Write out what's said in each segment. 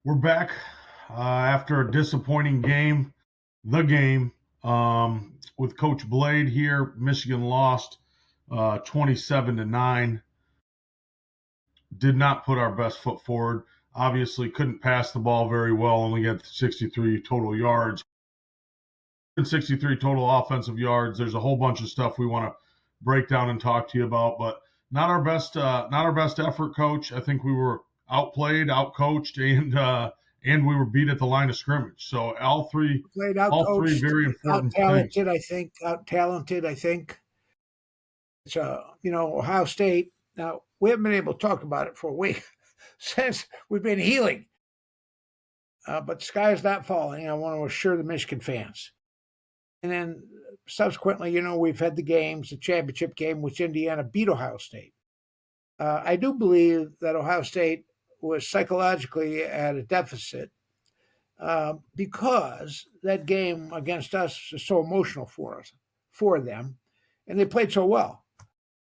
We're back after a disappointing game, the game with Coach Blade here. Michigan lost 27-9. Did not put our best foot forward. Obviously, couldn't pass the ball very well. Only got 63 total yards and 63 total offensive yards. There's a whole bunch of stuff we want to break down and talk to you about, but not our best effort, Coach. I think we were outplayed, outcoached, and we were beat at the line of scrimmage. So Played out all three coached, very out important things. talented. I think out talented. I think it's Ohio State. Now we haven't been able to talk about it for a week since we've been healing, but the sky is not falling. I want to assure the Michigan fans. And then subsequently, we've had the championship game, which Indiana beat Ohio State. I do believe that Ohio State was psychologically at a deficit because that game against us is so emotional for them, and they played so well.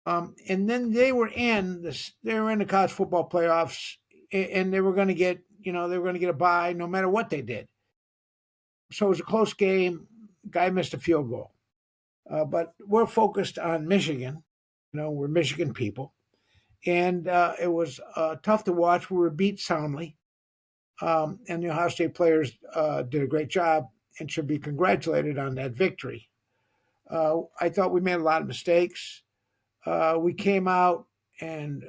And then they were in the college football playoffs, and they were going to get, a bye no matter what they did. So it was a close game. Guy missed a field goal, but we're focused on Michigan. We're Michigan people, and it was tough to watch. We were beat soundly. And the Ohio State players did a great job and should be congratulated on that victory. I thought we made a lot of mistakes. We came out and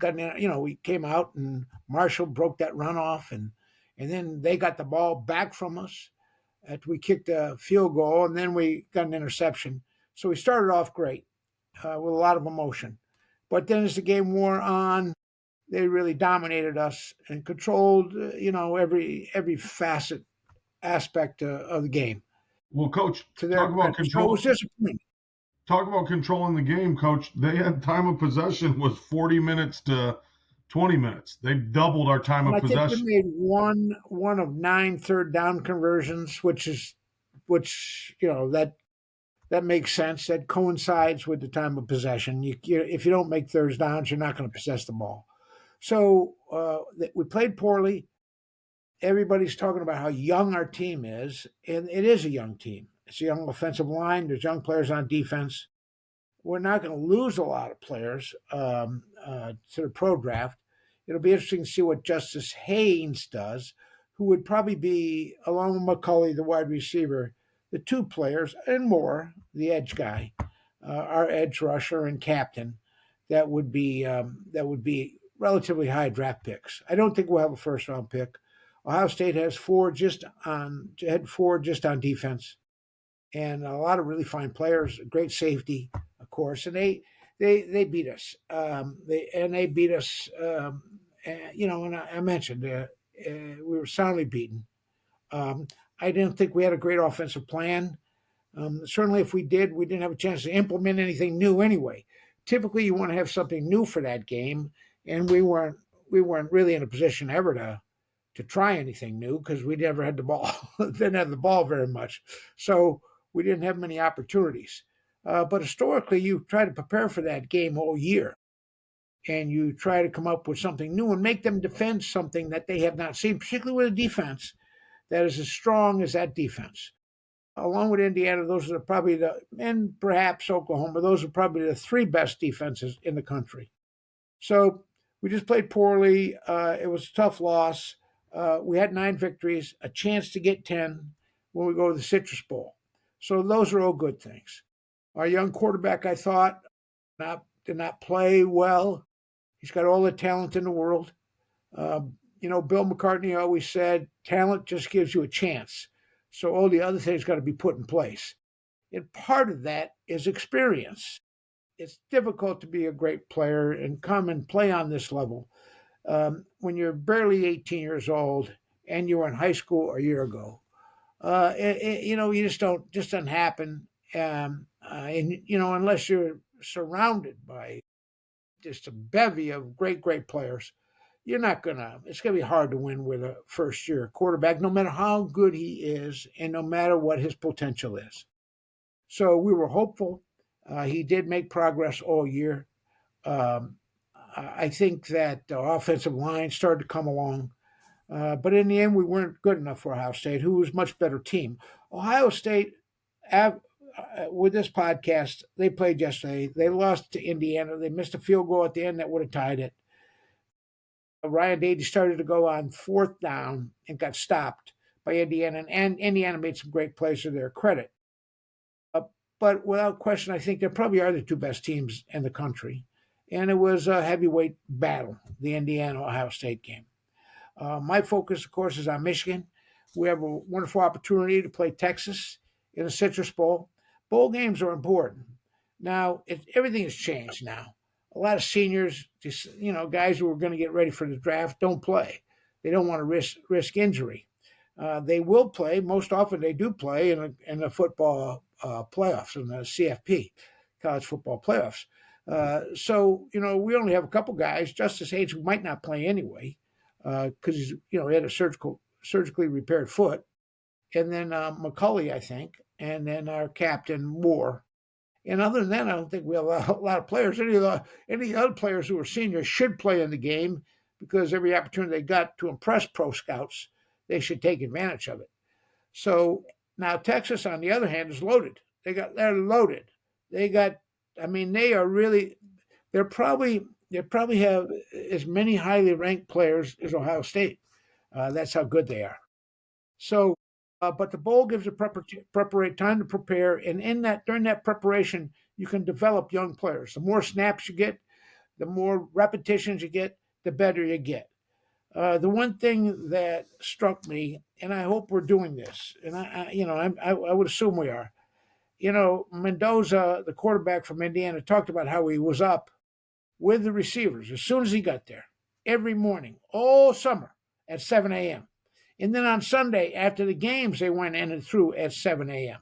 we came out and Marshall broke that runoff, and then they got the ball back from us after we kicked a field goal, and then we got an interception. So we started off great with a lot of emotion. But then as the game wore on, they really dominated us and controlled, every facet aspect of the game Well, Coach, to their credit. So it was disappointing. talk about controlling the game, Coach. They had time of possession was 40 minutes to 20 minutes. They doubled our time And of I think we possession. made one of 9 third down conversions, which that makes sense. That coincides with the time of possession. If you don't make third downs, you're not going to possess the ball. So we played poorly. Everybody's talking about how young our team is, and it is a young team. It's a young offensive line. There's young players on defense. We're not going to lose a lot of players to the pro draft. It'll be interesting to see what Justice Haynes does, who would probably be, along with McCulley, the wide receiver, the two players and more, the edge guy, our edge rusher and captain. That would be relatively high draft picks. I don't think we'll have a first round pick. Ohio State has had four just on defense, and a lot of really fine players. Great safety, of course, and they beat us. They beat us. And I mentioned we were soundly beaten. I didn't think we had a great offensive plan. Certainly, if we did, we didn't have a chance to implement anything new anyway. Typically, you want to have something new for that game, and we weren't really in a position ever to try anything new because we never had the ball. Didn't have the ball very much, so we didn't have many opportunities. But historically, you try to prepare for that game all year, and you try to come up with something new and make them defend something that they have not seen, particularly with a defense that is as strong as that defense. Along with Indiana, those are and perhaps Oklahoma, those are probably the three best defenses in the country. So we just played poorly. It was a tough loss. We had 9 victories, a chance to get 10 when we go to the Citrus Bowl. So those are all good things. Our young quarterback, I thought, did not play well. He's got all the talent in the world. Bill McCartney always said, talent just gives you a chance. So all the other things got to be put in place. And part of that is experience. It's difficult to be a great player and come and play on this level when you're barely 18 years old and you were in high school a year ago. You just doesn't happen. Unless you're surrounded by just a bevy of great players, it's gonna be hard to win with a first year quarterback, no matter how good he is and no matter what his potential is. So we were hopeful. He did make progress all year. I think that the offensive line started to come along. But in the end, we weren't good enough for Ohio State, who was a much better team. Ohio State, with this podcast, they played yesterday. They lost to Indiana. They missed a field goal at the end that would have tied it. Ryan Day started to go on fourth down and got stopped by Indiana, and Indiana made some great plays to their credit. Uh, but without question, I think they probably are the two best teams in the country. And it was a heavyweight battle, the Indiana Ohio State game. My focus, of course, is on Michigan. We have a wonderful opportunity to play Texas in the Citrus Bowl. Bowl games are important. Now, everything has changed now. A lot of seniors, just guys who are going to get ready for the draft, don't play. They don't want to risk injury. They will play. Most often, they do play in the football playoffs, in the CFP, college football playoffs. So we only have a couple guys. Justice Hayes, who might not play anyway, because he had a surgically repaired foot, and then McCulley, I think, and then our captain Moore. And other than that, I don't think we have a lot of players. Any other players who are seniors should play in the game because every opportunity they got to impress pro scouts, they should take advantage of it. So now Texas, on the other hand, is loaded. They're loaded. They got. I mean, they are really. They're probably they probably have as many highly ranked players as Ohio State. That's how good they are. So, but the bowl gives a time to prepare, and in that during that preparation, you can develop young players. The more snaps you get, the more repetitions you get, the better you get. The one thing that struck me, and I hope we're doing this, and I would assume we are. Mendoza, the quarterback from Indiana, talked about how he was up with the receivers as soon as he got there, every morning, all summer at 7 a.m. And then on Sunday, after the games, they went in and through at 7 a.m.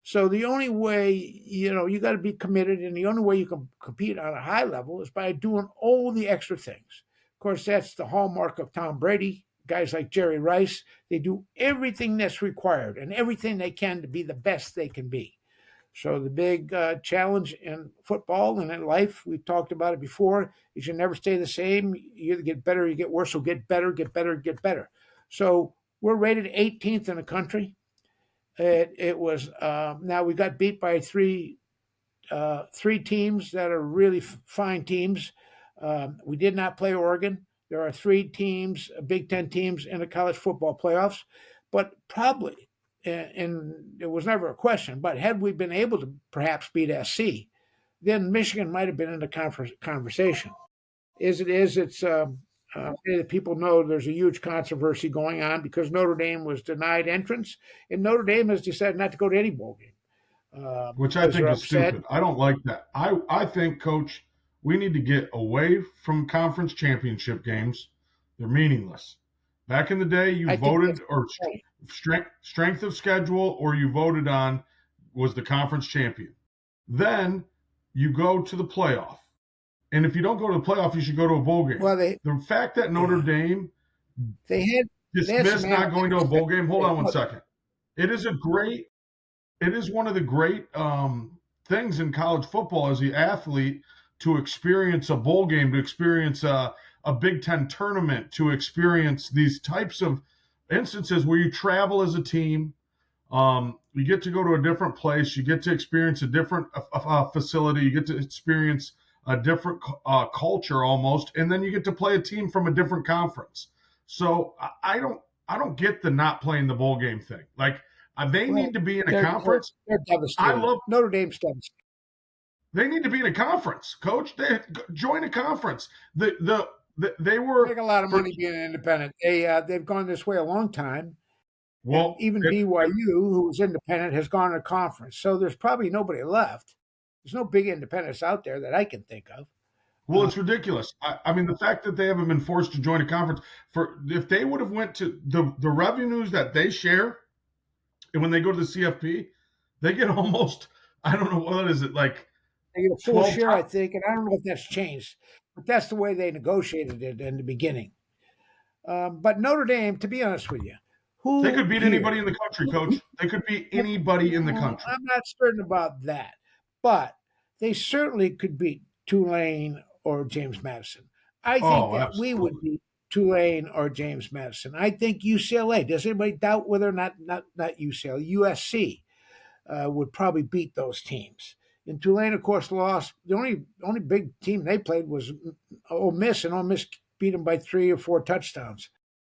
So the only way, you got to be committed, and the only way you can compete on a high level is by doing all the extra things. Of course, that's the hallmark of Tom Brady. Guys like Jerry Rice, they do everything that's required and everything they can to be the best they can be. So the big challenge in football and in life, we've talked about it before, is you never stay the same. You either get better or you get worse. So get better, get better, get better. So we're rated 18th in the country. It was now we got beat by three teams that are really fine teams. We did not play Oregon. There are three teams, Big Ten teams, in the college football playoffs, but probably, and it was never a question, but had we been able to perhaps beat SC, then Michigan might have been in the conversation. As it is, it's people know there's a huge controversy going on because Notre Dame was denied entrance, and Notre Dame has decided not to go to any bowl game which I because think they're is upset. stupid. I don't like that. I think, Coach, we need to get away from conference championship games. They're meaningless. Back in the day, you I think voted that's or right. strength of schedule, or you voted on was the conference champion. Then you go to the playoff, and if you don't go to the playoff, you should go to a bowl game. Well, The fact that Notre yeah, Dame they had they had some dismissed not going to a analytics that bowl game. Hold say, on one look, second. It is a great it is one of the great things in college football as the athlete to experience a bowl game, to experience a Big Ten tournament, to experience these types of instances where you travel as a team. You get to go to a different place. You get to experience a different facility. You get to experience a different culture almost, and then you get to play a team from a different conference. So I don't get the not playing the bowl game thing. Like they well, need to be in a they're conference. they're I devastated. love. Notre Dame's devastated. They need to be in a conference, Coach. They join a conference. They Make were a lot of for money being independent. They've gone this way a long time, and well. even BYU, who was independent, has gone to conference. So there's probably nobody left. There's no big independents out there that I can think of. Well, Uh, it's ridiculous. I mean, the fact that they haven't been forced to join a conference for if they would have went to the revenues that they share, and when they go to the CFP, they get almost I don't know what is it like they get a full 12 share, I times. think, and I don't know if that's changed, but that's the way they negotiated it in the beginning. But Notre Dame, to be honest with you, They who could beat anybody here? in the country, Who, Coach. They could beat anybody in the country. I'm not certain about that, but they certainly could beat Tulane or James Madison. I think Oh, that we would absolutely. be. Tulane or James Madison. I think UCLA. Does anybody doubt whether or not UCLA, USC would probably beat those teams? And Tulane, of course, lost. The only big team they played was Ole Miss, and Ole Miss beat them by 3 or 4 touchdowns.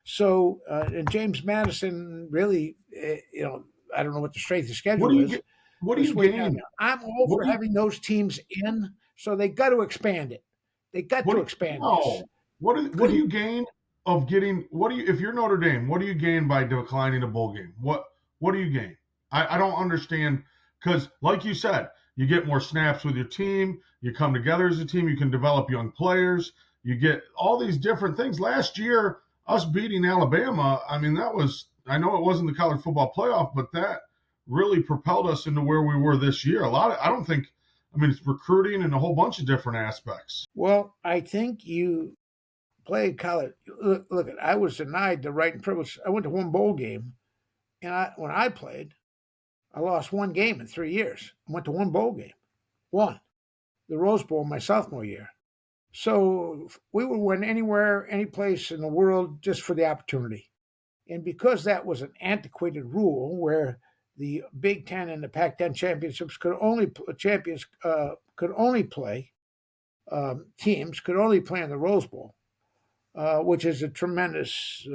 So, and James Madison really, I don't know what the strength of What do schedule you is. get? What do It's you way down gain? there. I'm all What for do you having those teams in, so they got to expand it. They got What to do expand this. no? What do you gain of getting? What do you if you're Notre Dame? What do you gain by declining a bowl game? What do you gain? I don't understand because, like you said, you get more snaps with your team. You come together as a team. You can develop young players. You get all these different things. Last year, us beating Alabama. I mean, that was. I know it wasn't the college football playoff, but that really propelled us into where we were this year. A lot of. I don't think. I mean, it's recruiting and a whole bunch of different aspects. Well, I think you play college. Look, I was denied the right and privilege. I went to one bowl game, and when I played, I lost one game in 3 years. I went to one bowl game, one, the Rose Bowl my sophomore year. So we would win anywhere, any place in the world just for the opportunity. And because that was an antiquated rule where the Big Ten and the Pac-10 championships could only play teams could only play in the Rose Bowl, which is a tremendous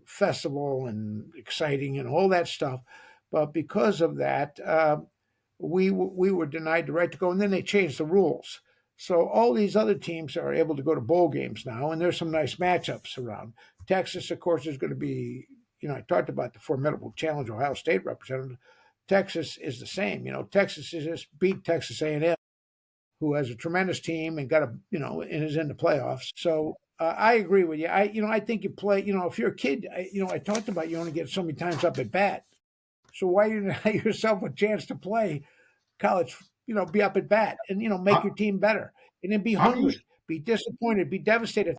festival and exciting and all that stuff. But because of that, we were denied the right to go, and then they changed the rules. So all these other teams are able to go to bowl games now, and there's some nice matchups around. Texas, of course, is going to be. I talked about the formidable challenge Ohio State represented. Texas is the same. Texas is just beat Texas A&M, who has a tremendous team and got and is in the playoffs. So I agree with you. I think you play. If you're a kid, I talked about you only get so many times up at bat. So why you deny yourself a chance to play college? Be up at bat and make I, your team better, and then be I'm used hungry, be disappointed, be devastated.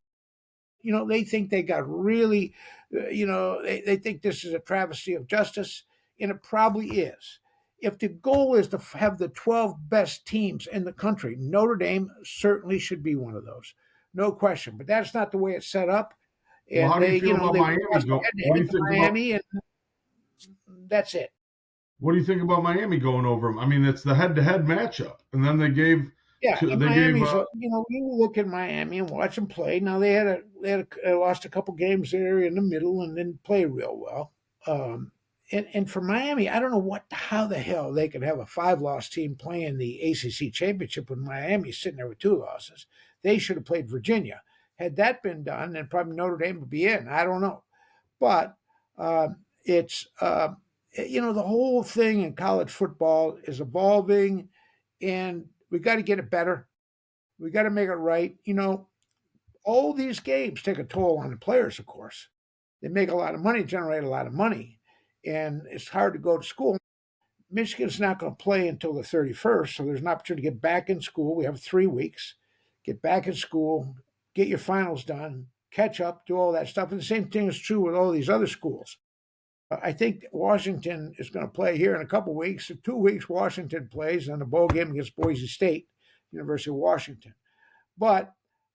They think they got really, they think this is a travesty of justice, and it probably is. If the goal is to have the 12 best teams in the country, Notre Dame certainly should be one of those, no question. But that's not the way it's set up, Well, and how do you they, feel about they Miami? lost Go. head to What do head you to think about? Miami, and that's it. What do you think about Miami going over them? I mean, it's the head-to-head matchup, and then they gave Yeah, to and they gave. you look at Miami and watch them play. Now they lost a couple games there in the middle and didn't play real well. And for Miami, I don't know how the hell they could have a 5-loss team playing the ACC championship when Miami's sitting there with 2 losses. They should have played Virginia. Had that been done, then probably Notre Dame would be in. I don't know, but it's the whole thing in college football is evolving, and we got to get it better. We got to make it right. All these games take a toll on the players, of course. They make a lot of money, generate a lot of money, and it's hard to go to school. Michigan's not going to play until the 31st, so there's an opportunity to get back in school. We have 3 weeks. Get back in school, get your finals done, catch up, do all that stuff. And the same thing is true with all these other schools. I think Washington is going to play here in a couple weeks. In 2 weeks, Washington plays on the bowl game against Boise State, University of Washington. But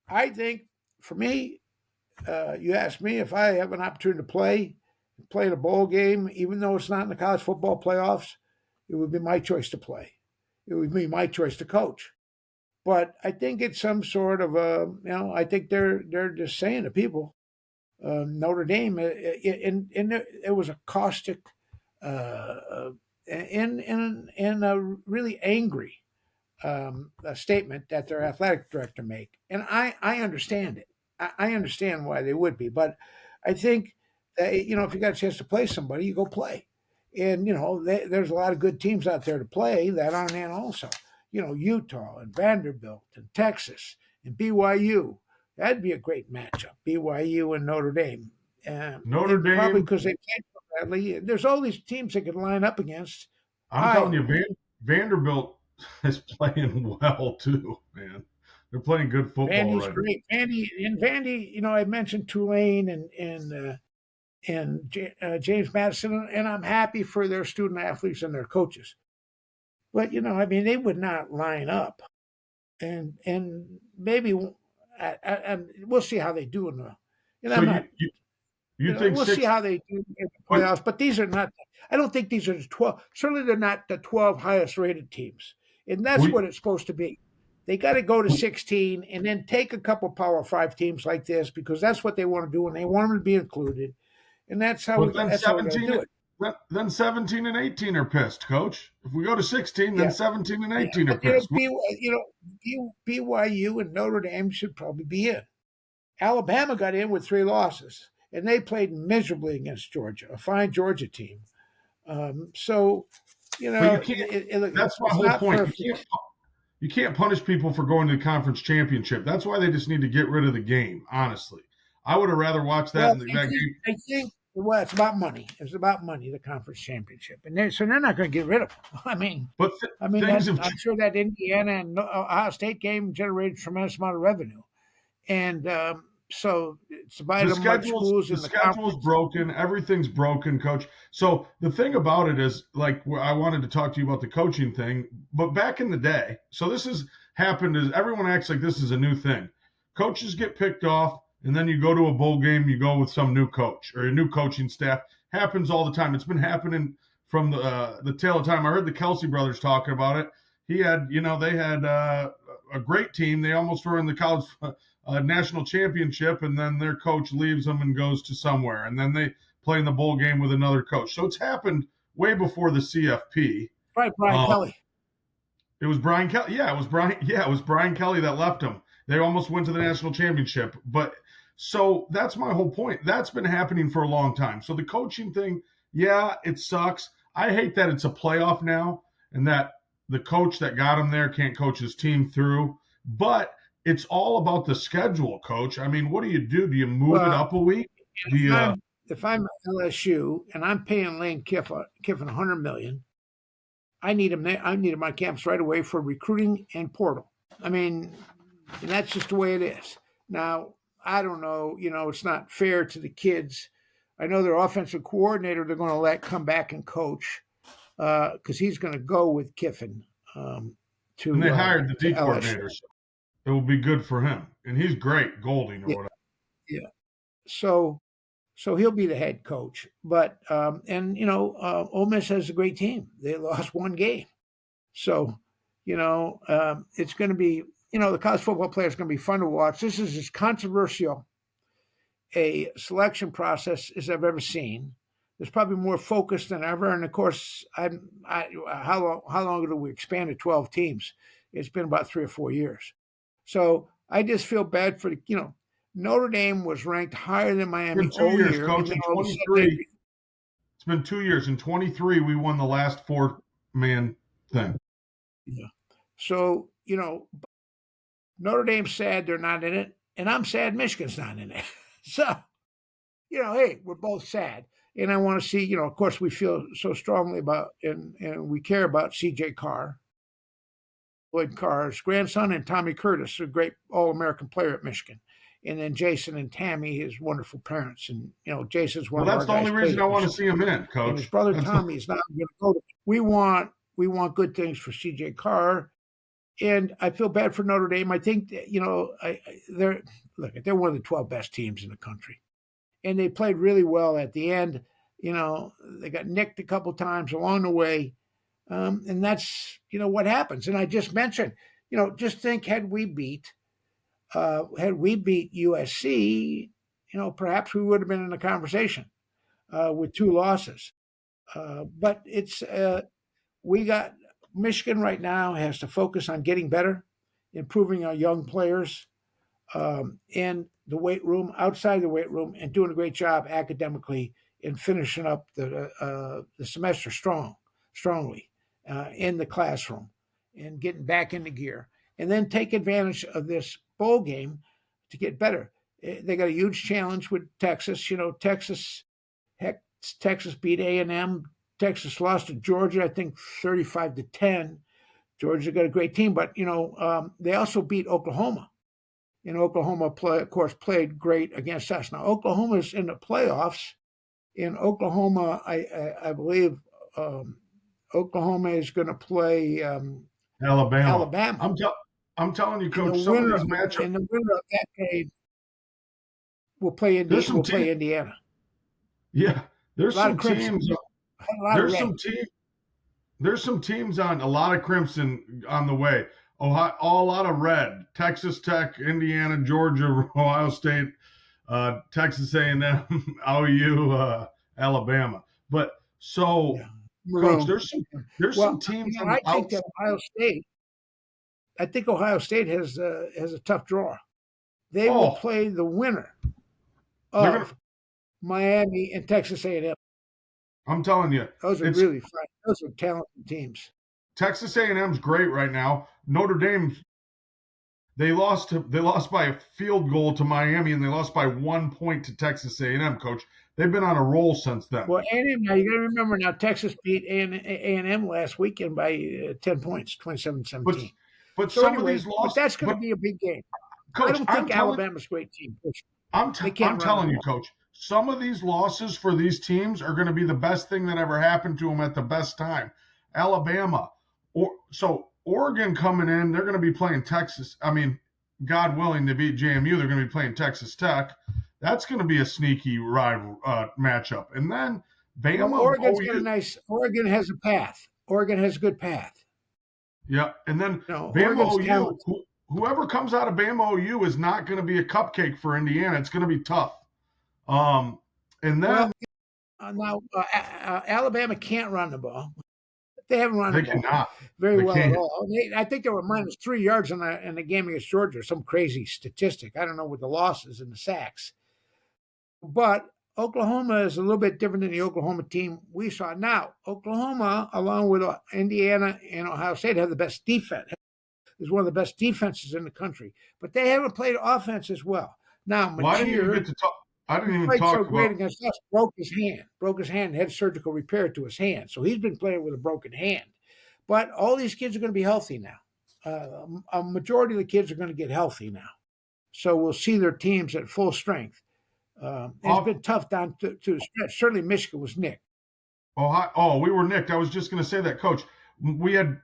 I think for me, you ask me if I have an opportunity to play in a bowl game, even though it's not in the college football playoffs, it would be my choice to play. It would be my choice to coach. But I think it's some sort of I think they're just saying to people, Notre Dame, and it was a caustic, and a really angry a statement that their athletic director make, and I understand it. I understand why they would be, but I think that if you got a chance to play somebody, you go play, and there's a lot of good teams out there to play that aren't in also. Utah and Vanderbilt and Texas and BYU. That'd be a great matchup. BYU and Notre Dame, Notre and probably Dame. because they played so badly. There's all these teams they could line up against. I'm telling you, Iowa, Vanderbilt is playing well too, man. They're playing good football Vandy's right now. great. Vandy. I mentioned Tulane and James Madison, and I'm happy for their student athletes and their coaches. But I mean, they would not line up, and maybe we'll see how they do And So I'm not, you think we'll see six? how they do in the But playoffs. But these are not. I don't think these are the 12. Certainly, they're not the 12 highest rated teams, and that's we what it's supposed to be. They got to go to 16 and then take a couple Power Five teams like this because that's what they want to do, and they want them to be included. And but then that's how we got to 17 do it. then 17 and 18 are pissed, coach. If we go to 16, then Yeah, 17 and yeah. 18 are But pissed. BYU and Notre Dame should probably be in. Alabama got in with 3 losses, and they played miserably against Georgia, a fine Georgia team. So, But you can't. That's my it's whole not point. perfect. You can't punish people for going to the conference championship. That's why they just need to get rid of the game. Honestly, I would have rather watched Well, that game. well, it's about money. It's about money, the conference championship, and so they're not going to get rid of them. But things have I'm sure that Indiana and Ohio State game generated a tremendous amount of revenue, and so it's divided among schools the in the schedule's conference. broken. Everything's broken, coach. So the thing about it is, like, I wanted to talk to you about the coaching thing, but back in the day, so this has happened. Is everyone acts like this is a new thing? Coaches get picked off, and then you go to a bowl game, you go with some new coach or a new coaching staff. Happens all the time. It's been happening from the tail of time. I heard the Kelsey brothers talking about it. He had, they had a great team. They almost were in the college national championship, and then their coach leaves them and goes to somewhere, and then they play in the bowl game with another coach. So it's happened way before the CFP. Right, Brian Um, Kelly. it was Brian Kelly. Yeah, it was Brian. Yeah, it was Brian Kelly that left them. They almost went to the national championship. But so that's my whole point. That's been happening for a long time. So the coaching thing, yeah, it sucks. I hate that it's a playoff now and that the coach that got him there can't coach his team through. But it's all about the schedule, coach. I mean, what do? Do you move it Well, up a week? Do if you? I'm LSU and I'm paying Lane Kiffin 100 million, I need him there. I need him on campus right away for recruiting and portal. I mean, and that's just the way it is. Now, I don't know. It's not fair to the kids. I know their offensive coordinator they're going to let come back and coach because he's going to go with Kiffin And they to hired the D LSU. coordinator, so it will be good for him. And he's great, Golding or Yeah, whatever. yeah. So he'll be the head coach. But Ole Miss has a great team. They lost one game, so it's going to be the college football player is going to be fun to watch. This is as controversial a selection process as I've ever seen. There's probably more focus than ever, and of course, how long do we expand to 12 teams? It's been about 3 or 4 years. So I just feel bad for Notre Dame was ranked higher than It's Miami been 2 years, year, and coach. then In all of a sudden 23, it's been 2 years. In 23, we won the last 4-man thing. yeah. So Notre Dame's sad they're not in it, and I'm sad Michigan's not in it. So hey, we're both sad. And I want to see, of course, we feel so strongly about and we care about CJ Carr, Lloyd Carr's grandson, and Tommy Curtis, a great All American player at Michigan. And then Jason and Tammy, his wonderful parents. And, Jason's one Well, of our that's the guys only played reason I at want to Michigan. see him in, And his coach. brother That's Tommy is not going to go to. We want good things for CJ Carr. And I feel bad for Notre Dame. I think that, they're one of the 12 best teams in the country. And they played really well at the end. They got nicked a couple times along the way. And that's, what happens. And I just mentioned, just think had we beat USC, perhaps we would have been in a conversation with 2 losses. But we got Michigan right now has to focus on getting better, improving our young players in the weight room, outside the weight room, and doing a great job academically in finishing up the semester strongly in the classroom and getting back into gear. And then take advantage of this bowl game to get better. They got a huge challenge with Texas. Heck, Texas beat A&M. Texas lost to Georgia, I think 35-10. Georgia got a great team, but they also beat Oklahoma. And Oklahoma, of course, played great against us. Now Oklahoma's in the playoffs. In Oklahoma, I believe Oklahoma is going to play Alabama. Alabama. I'm telling you, And the coach. Some of winner these matchups. and the winner of that game, We'll play There's some Indiana. yeah. A There's lot of some crimson, teams. a lot of There's red. some team. There's some teams on a lot of crimson on the way. Ohio, a lot of red. Texas Tech, Indiana, Georgia, Ohio State, Texas A&M, OU, Alabama. But so, Yeah, Coach, maroon. there's Well, some teams on I the think outside. that Ohio State. I think Ohio State has a tough draw. They will Oh, play the winner they're gonna. of Miami and Texas A&M. I'm telling you, Those are it's really fun. Those are talented teams. Texas A&M's great right now. Notre Dame, they lost by a field goal to Miami, and they lost by 1 point to Texas A&M. Coach, they've been on a roll since then. Well, A&M, now you got to remember now Texas beat A&M last weekend by 10 points, But 27-17. but So some of anyway, these but lost. that's going to But be a big game. I Coach, don't think Alabama's a great team. They I'm can't run the telling you, ball. Coach, some of these losses for these teams are going to be the best thing that ever happened to them at the best time. Alabama, or so Oregon coming in, they're going to be playing Texas. I mean, God willing, to beat JMU, they're going to be playing Texas Tech. That's going to be a sneaky rival matchup. And then Well, Bama, Oregon's got a OU, nice. Oregon has a path. Oregon has a good path. yeah, and then Bama, Oregon's OU. talented. Whoever comes out of Bama, OU is not going to be a cupcake for Indiana. It's going to be tough. Um, and Well, then now Alabama can't run the ball. They haven't run the they ball cannot. very They well at can't. all. I think they were minus 3 yards in the game against Georgia, some crazy statistic. I don't know what the losses and the sacks. But Oklahoma is a little bit different than the Oklahoma team we saw. Now, Oklahoma, along with Indiana and Ohio State, have the best defense. Is one of the best defenses in the country, but they haven't played offense as well. Now, Well, I didn't even get Mateer, to talk. I who didn't even played so talk about. great against us, broke his hand, had surgical repair to his hand. So he's been playing with a broken hand. But all these kids are going to be healthy now. A majority of the kids are going to get healthy now. So we'll see their teams at full strength. It's Off, been tough down to the stretch. Certainly, Michigan was nicked. we were nicked. I was just going to say that, Coach. We had.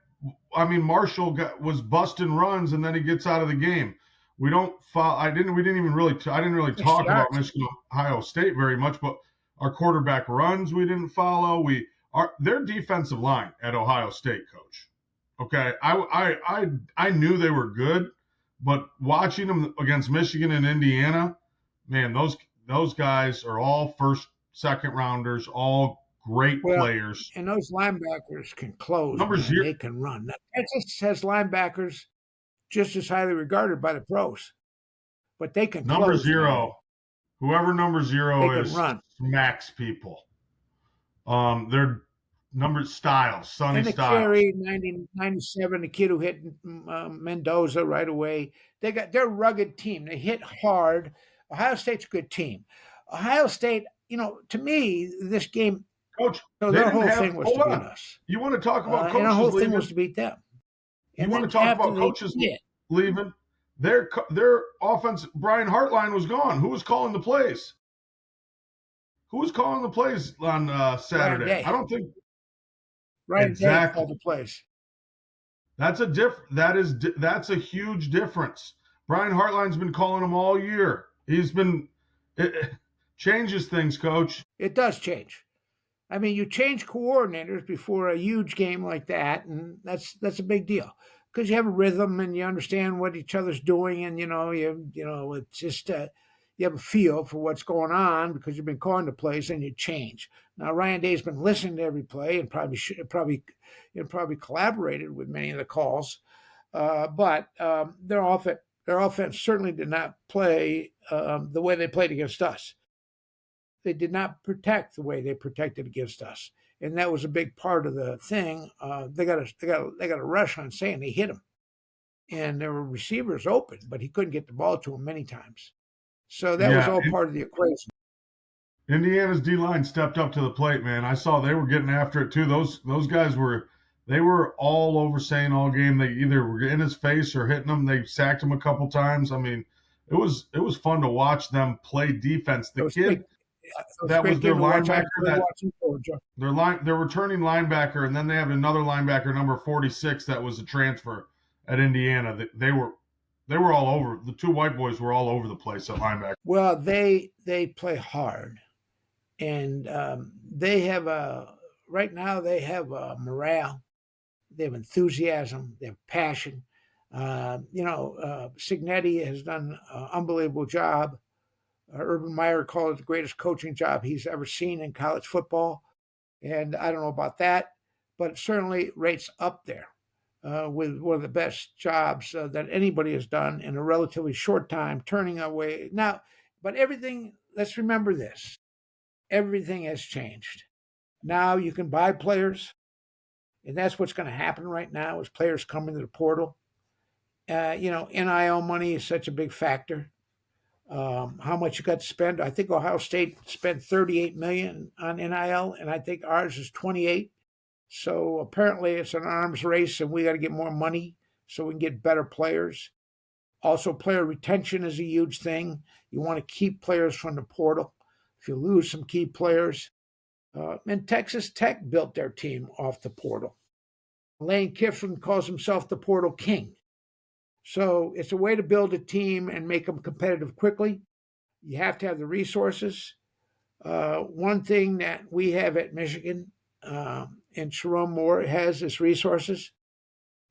I mean, was busting runs, and then he gets out of the game. We don't. I didn't. We didn't even really. I didn't really 60 talk about yards. Michigan, Ohio State very much, but our quarterback runs we didn't follow. Their defensive line at Ohio State, Coach. Okay, I knew they were good, but watching them against Michigan and Indiana, man, those guys are all first, second rounders, all great Well, players. and those linebackers can close, Number man. zero, They can run. Now, Texas has linebackers just as highly regarded by the pros, but they can number close, man. zero, whoever number They zero can is run. smacks people. Their number Styles, Sonny And the Styles. carry 97, the kid who hit Mendoza right away. They're a rugged team. They hit hard. Ohio State's a good team. Ohio State, to me, this game, Coach, so they their didn't whole have. thing was Hold to beat on. us. You want to talk about And our coaches whole thing leaving? was to beat them. You And want to then talk after about they coaches did, leaving? Their offense, Brian Hartline was gone. Who was calling the plays? Who was calling the plays on Ryan Saturday? I Day. don't think Ryan Day exactly. called the plays. That's a huge difference. Brian Hartline's been calling them all year. It changes things, Coach. It does change. I mean, you change coordinators before a huge game like that, and that's a big deal because you have a rhythm and you understand what each other's doing, and it's just you have a feel for what's going on because you've been calling the plays and you change. Now Ryan Day's been listening to every play and probably collaborated with many of the calls, but their offense certainly did not play the way they played against us. They did not protect the way they protected against us, and that was a big part of the thing. They got a rush on saying they hit him, and there were receivers open, but he couldn't get the ball to him many times. So that was Yeah, all part of the equation. Indiana's D line stepped up to the plate, man. I saw they were getting after it too. Those guys were all over saying all game. They either were in his face or hitting him. They sacked him a couple times. I mean, it was fun to watch them play defense. It The was great. kid It was a that great was their game to watch. I linebacker, enjoyed that watching Georgia. their returning linebacker, and then they have another linebacker, number 46, that was a transfer at Indiana. They were They were all over. The two white boys were all over the place at linebacker. Well, they play hard, and they have a right now they have a morale, they have enthusiasm, they have passion. Signetti has done an unbelievable job. Urban Meyer called it the greatest coaching job he's ever seen in college football. And I don't know about that, but it certainly rates up there with one of the best jobs that anybody has done in a relatively short time, turning away. Now, but everything, let's remember this, everything has changed. Now you can buy players, and that's what's going to happen right now is players coming to the portal. NIL money is such a big factor. How much you got to spend? I think Ohio State spent 38 million on NIL, and I think ours is 28. So apparently it's an arms race, and we got to get more money so we can get better players. Also, player retention is a huge thing. You want to keep players from the portal. If you lose some key players, and Texas Tech built their team off the portal. Lane Kiffin calls himself the portal king. So it's a way to build a team and make them competitive quickly. You have to have the resources. One thing that we have at Michigan, and Sharon Moore has is resources.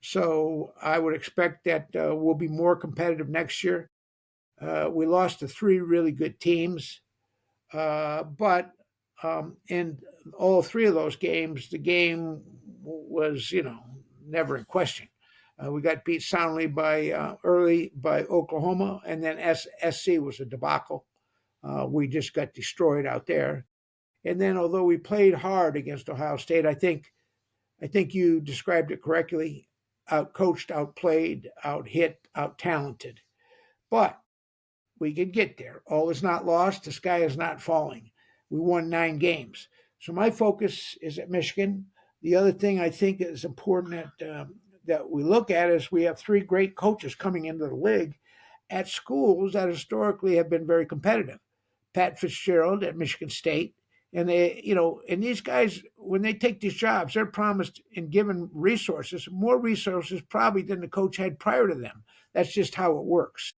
So I would expect that we'll be more competitive next year. We lost to three really good teams, but in all three of those games, the game was, never in question. We got beat soundly by early by Oklahoma, and then SC was a debacle. We just got destroyed out there. And then, although we played hard against Ohio State, I think you described it correctly: outcoached, outplayed, outhit, out talented. But we could get there. All is not lost. The sky is not falling. We won 9 games. So my focus is at Michigan. The other thing I think is important that we look at is we have three great coaches coming into the league at schools that historically have been very competitive. Pat Fitzgerald at Michigan State. And and these guys, when they take these jobs, they're promised and given resources, more resources probably than the coach had prior to them. That's just how it works.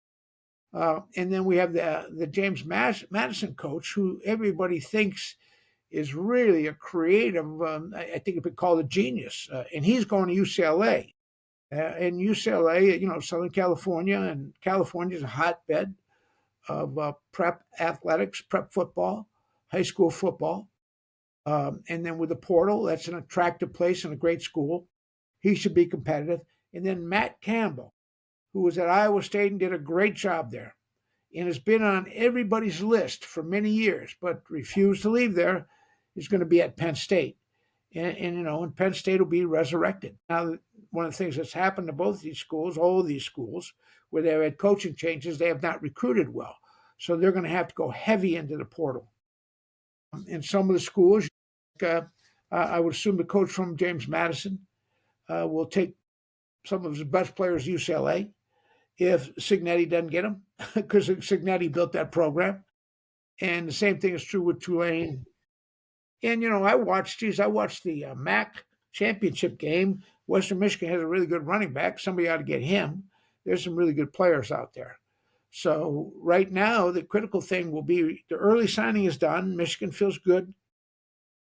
And then we have the James Madison coach, who everybody thinks is really a creative. I think it'd be called a genius, and he's going to UCLA. And UCLA, Southern California, and California is a hotbed of prep athletics, prep football, high school football. And then with the portal, that's an attractive place and a great school. He should be competitive. And then Matt Campbell, who was at Iowa State and did a great job there and has been on everybody's list for many years, but refused to leave there, is going to be at Penn State. And Penn State will be resurrected. Now, one of the things that's happened to both these schools, all of these schools, where they've had coaching changes, they have not recruited well. So they're going to have to go heavy into the portal. In some of the schools, I would assume the coach from James Madison will take some of his best players to UCLA if Signetti doesn't get them, because Signetti built that program. And the same thing is true with Tulane. And I watched the MAC championship game. Western Michigan has a really good running back. Somebody ought to get him. There's some really good players out there. So right now, the critical thing will be the early signing is done. Michigan feels good.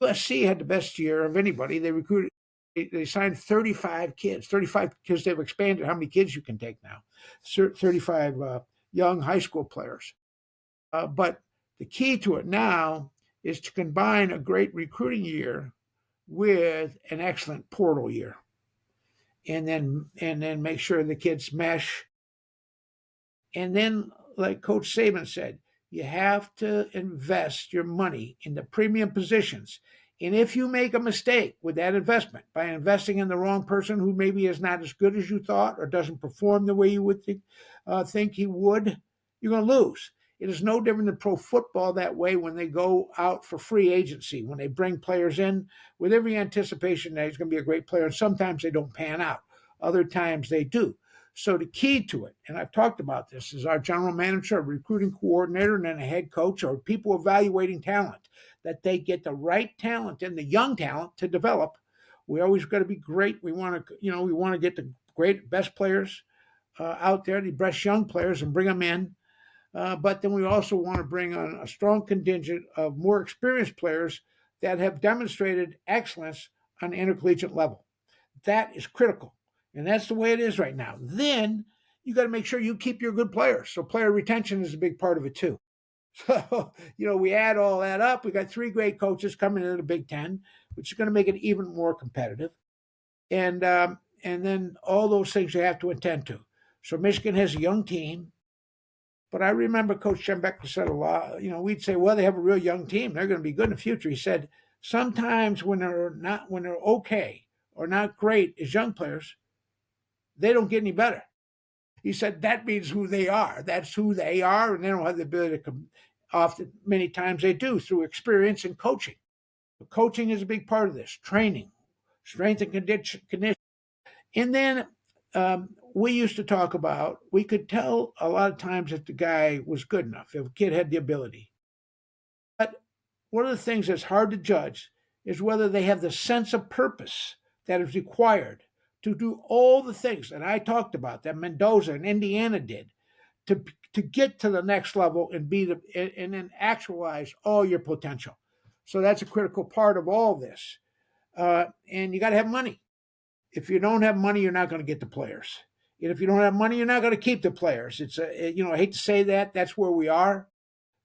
USC had the best year of anybody. They signed 35 kids, 35 because they've expanded how many kids you can take now, 35 young high school players. But the key to it now is to combine a great recruiting year with an excellent portal year, and then make sure the kids mesh. And then, like Coach Saban said, you have to invest your money in the premium positions. And if you make a mistake with that investment by investing in the wrong person who maybe is not as good as you thought or doesn't perform the way you would think he would, you're going to lose. It is no different than pro football that way when they go out for free agency, when they bring players in with every anticipation that he's going to be a great player. And sometimes they don't pan out. Other times they do. So the key to it, and I've talked about this, is our general manager, a recruiting coordinator, and then a head coach, or people evaluating talent, that they get the right talent and the young talent to develop. We always got to be great. We want to get the great best players out there, the best young players, and bring them in. But then we also want to bring on a strong contingent of more experienced players that have demonstrated excellence on the intercollegiate level. That is critical. And that's the way it is right now. Then you got to make sure you keep your good players. So player retention is a big part of it too. So, we add all that up. We got three great coaches coming into the Big Ten, which is going to make it even more competitive. And then all those things you have to attend to. So Michigan has a young team, but I remember Coach Schembecker said a lot. We'd say, well, they have a real young team; they're going to be good in the future. He said, sometimes when they're okay or not great as young players, they don't get any better. He said that means who they are. That's who they are, and they don't have the ability to come. Often, many times they do through experience and coaching. Coaching is a big part of this. Training, strength and condition. And then we used to talk about, we could tell a lot of times if the guy was good enough, if a kid had the ability. But one of the things that's hard to judge is whether they have the sense of purpose that is required to do all the things that I talked about, that Mendoza and Indiana did, to get to the next level and and then actualize all your potential. So that's a critical part of all this. And you got to have money. If you don't have money, you're not going to get the players. And if you don't have money, you're not going to keep the players. I hate to say that. That's where we are.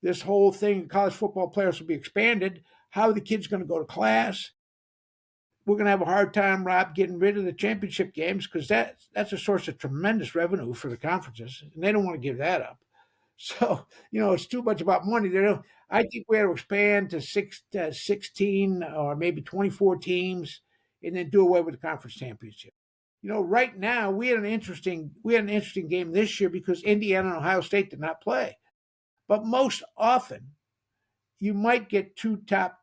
This whole thing, college football players will be expanded. How are the kids going to go to class? We're going to have a hard time, Rob, getting rid of the championship games because that's a source of tremendous revenue for the conferences, and they don't want to give that up. So, it's too much about money. I think we had to expand to 16 or maybe 24 teams and then do away with the conference championship. Right now we had an interesting game this year because Indiana and Ohio State did not play. But most often you might get two top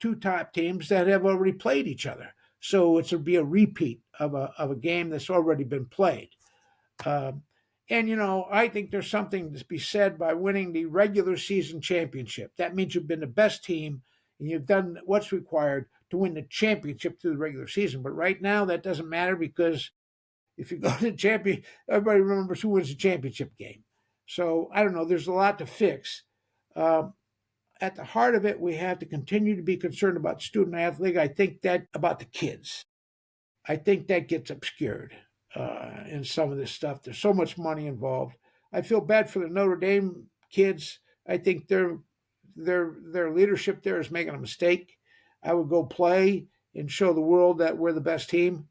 teams that have already played each other. So it's to be a repeat of a game that's already been played. Um, and I think there's something to be said by winning the regular season championship. That means you've been the best team and you've done what's required to win the championship through the regular season. But right now that doesn't matter because if you go to the champion, everybody remembers who wins the championship game. So I don't know. There's a lot to fix. Um, at the heart of it, we have to continue to be concerned about student athlete. I think that about the kids. I think that gets obscured in some of this stuff. There's so much money involved. I feel bad for the Notre Dame kids. I think their leadership there is making a mistake. I would go play and show the world that we're the best team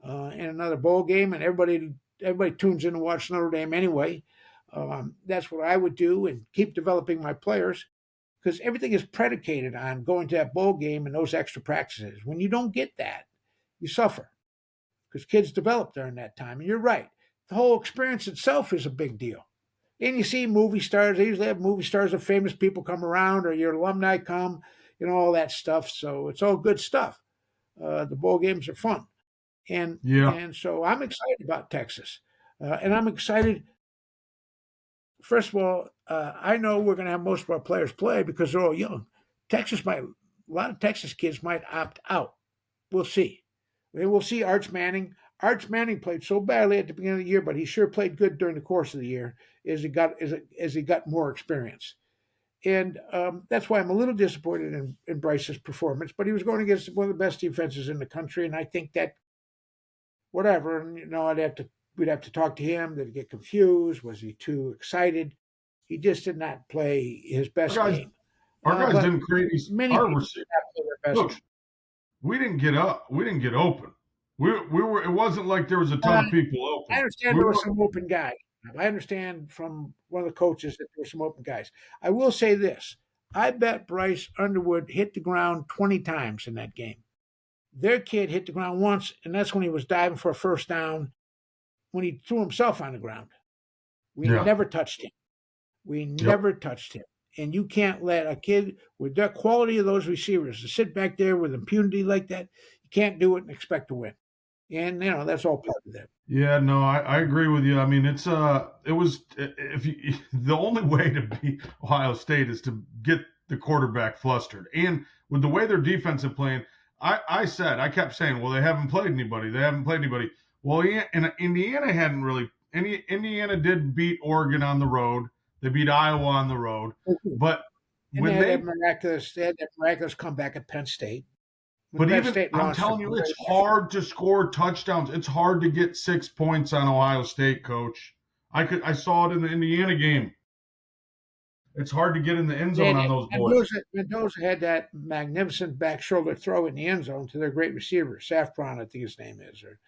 in another bowl game, and everybody tunes in to watch Notre Dame anyway. That's what I would do, and keep developing my players because everything is predicated on going to that bowl game and those extra practices. When you don't get that, you suffer because kids develop during that time. And you're right. The whole experience itself is a big deal. And you see movie stars, they usually have movie stars of famous people come around or your alumni come, all that stuff. So it's all good stuff. The bowl games are fun. And Yeah. and so I'm excited about Texas. And I'm excited. First of all, I know we're going to have most of our players play because they're all young. A lot of Texas kids might opt out. We'll see. We'll see Arch Manning. Arch Manning played so badly at the beginning of the year, but he sure played good during the course of the year as he got more experience. And that's why I'm a little disappointed in Bryce's performance. But he was going against one of the best defenses in the country, and I think that whatever. And we'd have to talk to him. Did he get confused? Was he too excited? He just did not play his Our best guys, game. our guys But didn't create these. many Our people receiver, did not play their best game. coach, we didn't get up. We didn't get open. We were. It wasn't like there was a ton Uh, of people I open. understand We there were were. some open guys. I understand from one of the coaches that there were some open guys. I will say this. I bet Bryce Underwood hit the ground 20 times in that game. Their kid hit the ground once, and that's when he was diving for a first down when he threw himself on the ground. We Yeah. never touched him. We Yep. never touched him. And you can't let a kid with the quality of those receivers to sit back there with impunity like that. You can't do it and expect to win. And that's all part of that. Yeah, no, I agree with you. I mean, it was if you the only way to beat Ohio State is to get the quarterback flustered, and with the way their defensive playing, I kept saying, well, they haven't played anybody, Well, and Indiana hadn't really Indiana did beat Oregon on the road. They beat Iowa on the road. But And when they they had that miraculous comeback at Penn State. When but Penn even State I'm launched telling them you, it's very different. hard to score touchdowns. It's hard to get 6 points on Ohio State, coach. I saw it in the Indiana game. It's hard to get in the end zone on those boys. Mendoza had that magnificent back shoulder throw in the end zone to their great receiver, Safron, I think his name is. Or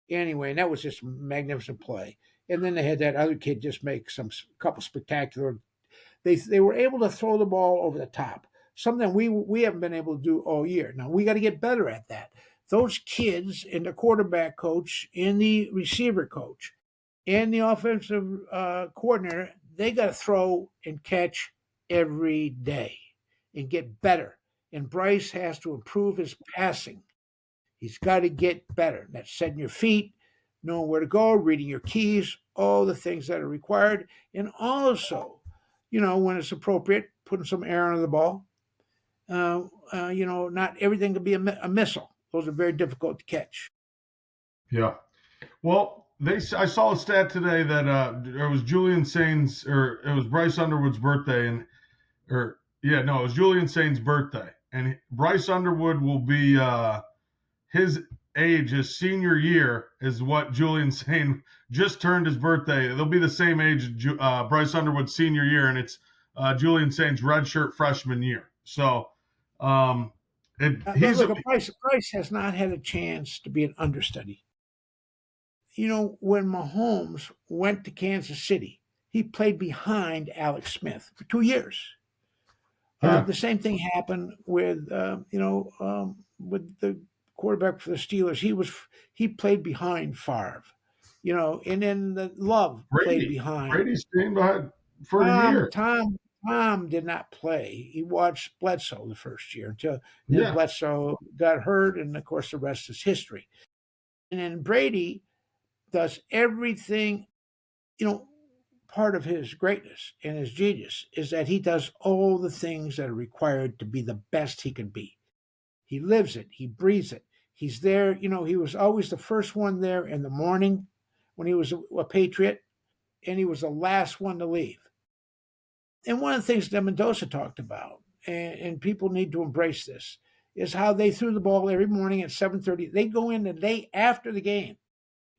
anyway, and that was just a magnificent play. And then they had that other kid just make some couple spectacular. They were able to throw the ball over the top, something we haven't been able to do all year. Now we got to get better at that. Those kids and the quarterback coach and the receiver coach and the offensive coordinator, they got to throw and catch every day and get better. And Bryce has to improve his passing. He's got to get better. That's setting your feet, knowing where to go, reading your keys, all the things that are required. And also, when it's appropriate, putting some air on the ball. Not everything can be a missile. Those are very difficult to catch. Yeah. Well, I saw a stat today that it was Julian Sain's or it was Bryce Underwood's birthday, and or yeah, no, it was Julian Sain's birthday, and Bryce Underwood will be his age, his senior year, is what Julian Sain just turned his birthday. They'll be the same age Bryce Underwood's senior year, and it's Julian Sain's redshirt freshman year. So, But look, Bryce has not had a chance to be an understudy. When Mahomes went to Kansas City, he played behind Alex Smith for 2 years. yeah, The same thing happened with the quarterback for the Steelers. He played behind Favre, and then Love played behind. Brady staying behind for a Tom year. Tom Tom did not play. He watched Bledsoe the first year until then Yeah. Bledsoe got hurt, and of course the rest is history. And then Brady does everything. You know, part of his greatness and his genius is that he does all the things that are required to be the best he can be. He lives it, he breathes it. He's there. He was always the first one there in the morning when he was a Patriot, and he was the last one to leave. And one of the things that Mendoza talked about, and people need to embrace this, is how they threw the ball every morning at 7:30. They go in the day after the game,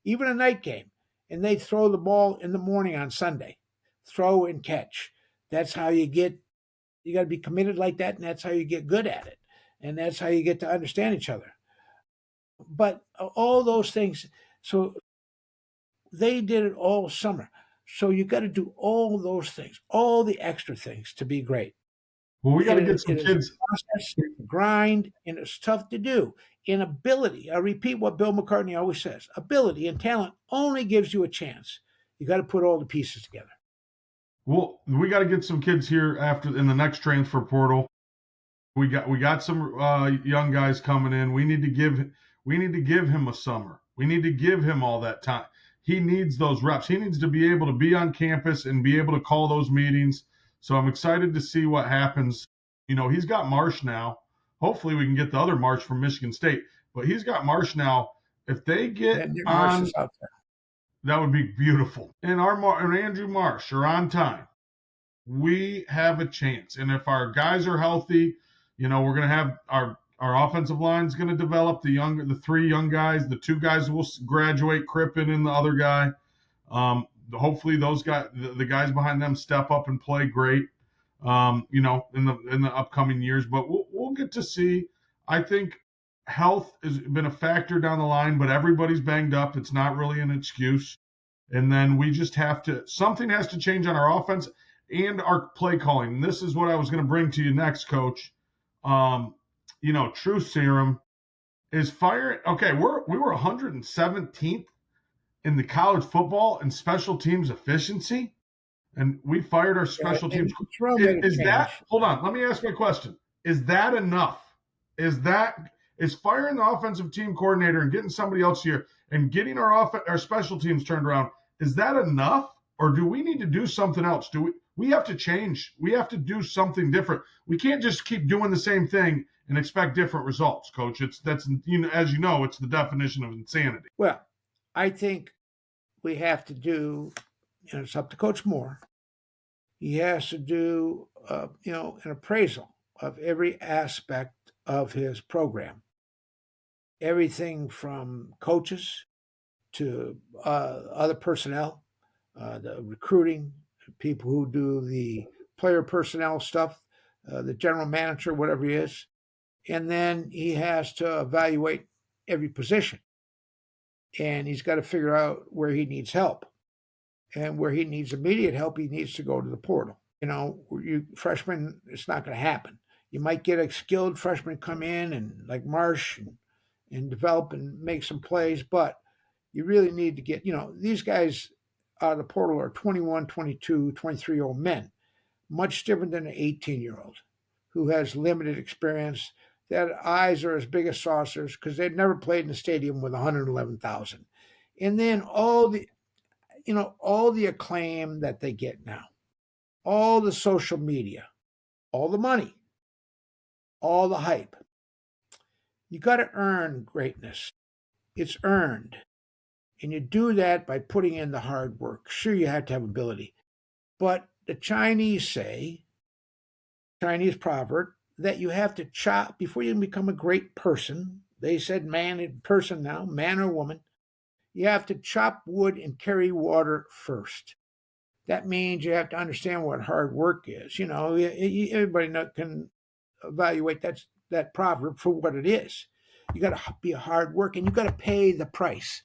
even a night game, and they throw the ball in the morning on Sunday. Throw and catch. That's how you get. You got to be committed like that, and that's how you get good at it, and that's how you get to understand each other. But all those things, so they did it all summer. So you got to do all those things, all the extra things to be great. Well, we got It to get is, some it is a kids. process, it's a grind, and it's tough to do. Inability, I repeat what Bill McCartney always says, ability and talent only gives you a chance. You got to put all the pieces together. Well, we got to get some kids here after in the next transfer portal. We got some young guys coming in. We need to give him a summer. We need to give him all that time. He needs those reps. He needs to be able to be on campus and be able to call those meetings. So I'm excited to see what happens. He's got Marsh now. Hopefully we can get the other Marsh from Michigan State, but he's got Marsh now. If they get And Marsh on, is out there. that would be beautiful. And Andrew Marsh are on time, we have a chance. And if our guys are healthy, we're going to have our offensive line is going to develop the three young guys, the two guys will graduate, Crippen and the other guy. Hopefully those guys, the guys behind them step up and play great, in the upcoming years, but we'll get to see. I think health has been a factor down the line, but everybody's banged up. It's not really an excuse. And then we just something has to change on our offense and our play calling. And this is what I was going to bring to you next, Coach. True Serum is firing. Okay, we were 117th in the college football and special teams efficiency, and we fired our special teams. Is that? Hold on, let me ask my question. Is that enough? Is firing the offensive team coordinator and getting somebody else here and getting our special teams turned around? Is that enough, or do we need to do something else? We have to change? We have to do something different. We can't just keep doing the same thing and expect different results, Coach. As you know, it's the definition of insanity. Well, I think we have to do, and it's up to Coach Moore. He has to do, an appraisal of every aspect of his program, everything from coaches to other personnel, the recruiting, people who do the player personnel stuff, the general manager, whatever he is, and then he has to evaluate every position, and he's got to figure out where he needs help, and where he needs immediate help, he needs to go to the portal. You freshman, it's not going to happen. You might get a skilled freshman come in and like Marsh and develop and make some plays, but you really need to get, these guys out of the portal are 21, 22, 23-year-old men, much different than an 18-year-old who has limited experience. Their eyes are as big as saucers because they've never played in a stadium with 111,000. And then all the acclaim that they get now, all the social media, all the money, all the hype. You got to earn greatness. It's earned. And you do that by putting in the hard work. Sure, you have to have ability. But the Chinese say, Chinese proverb, that you have to chop before you can become a great person. They said man and person now, man or woman. You have to chop wood and carry water first. That means you have to understand what hard work is. Everybody can evaluate that proverb for what it is. You got to be a hard work, and you got to pay the price.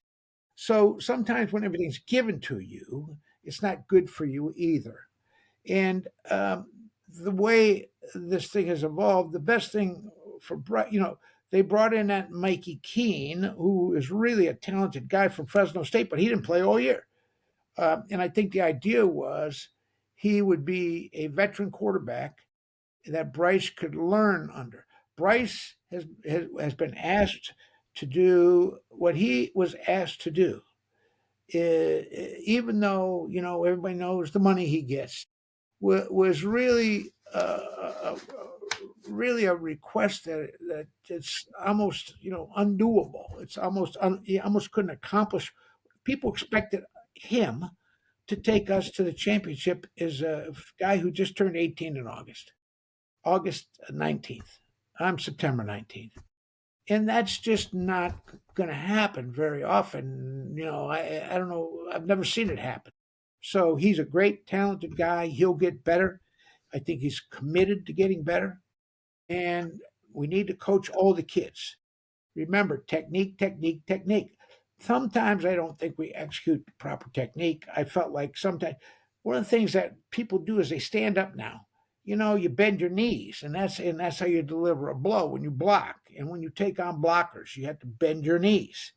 So sometimes when everything's given to you, it's not good for you either. And the way this thing has evolved, the best thing for they brought in that Mikey Keene, who is really a talented guy from Fresno State, but he didn't play all year. And I think the idea was he would be a veteran quarterback that Bryce could learn under. Bryce has been asked to do what he was asked to do, even though everybody knows the money he gets was really really a request that it's almost undoable. It's almost he almost couldn't accomplish. People expected him to take us to the championship as a guy who just turned 18 in August 19th. I'm September 19th. And that's just not going to happen very often. I don't know. I've never seen it happen. So he's a great, talented guy. He'll get better. I think he's committed to getting better. And we need to coach all the kids. Remember, technique, technique, technique. Sometimes I don't think we execute the proper technique. I felt like sometimes one of the things that people do is they stand up now. You bend your knees, and that's how you deliver a blow when you block. And when you take on blockers, you have to bend your knees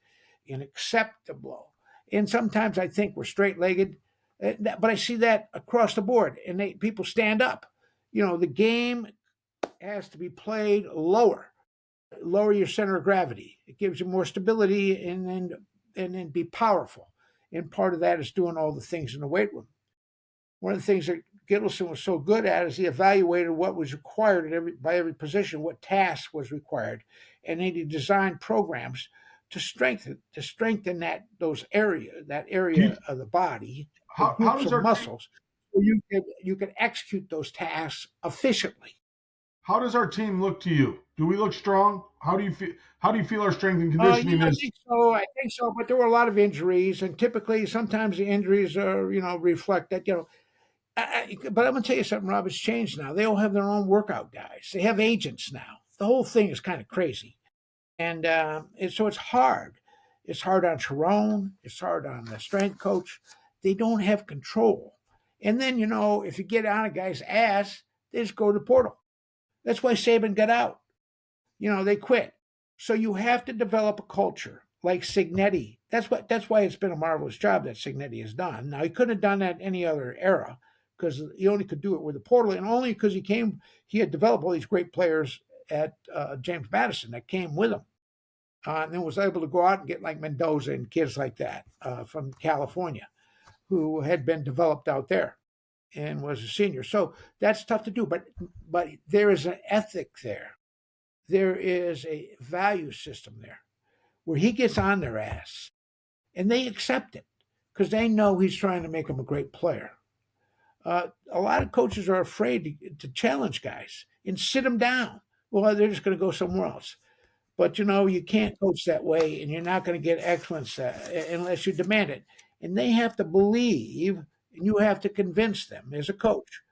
and accept the blow. And sometimes I think we're straight-legged, but I see that across the board, and people stand up. The game has to be played lower your center of gravity. It gives you more stability and then be powerful. And part of that is doing all the things in the weight room. One of the things that Gittleson was so good at is he evaluated what was required by every position, what task was required, and then he designed programs to strengthen that Do you, area of the body, the how groups does of our team muscles, so you can execute those tasks efficiently. how does our team look to you? Do we look strong? How do you feel our strength and conditioning I is? think so. I think so. But there were a lot of injuries, and typically, sometimes the injuries are, reflect that. But I'm going to tell you something, Rob. It's changed now. They all have their own workout guys. They have agents now. The whole thing is kind of crazy, and so it's hard. It's hard on Sharon. It's hard on the strength coach. They don't have control. And then if you get on a guy's ass, they just go to the portal. That's why Saban got out. They quit. So you have to develop a culture like Signetti. That's why it's been a marvelous job that Signetti has done. Now he couldn't have done that any other era because he only could do it with the portal, and only because he had developed all these great players at James Madison that came with him, and then was able to go out and get like Mendoza and kids like that from California who had been developed out there and was a senior. So that's tough to do, but there is an ethic there. There is a value system there where he gets on their ass and they accept it. because they know he's trying to make him a great player. A lot of coaches are afraid to challenge guys and sit them down. Well, they're just going to go somewhere else. But you can't coach that way, and you're not going to get excellence unless you demand it. And they have to believe, and you have to convince them as a coach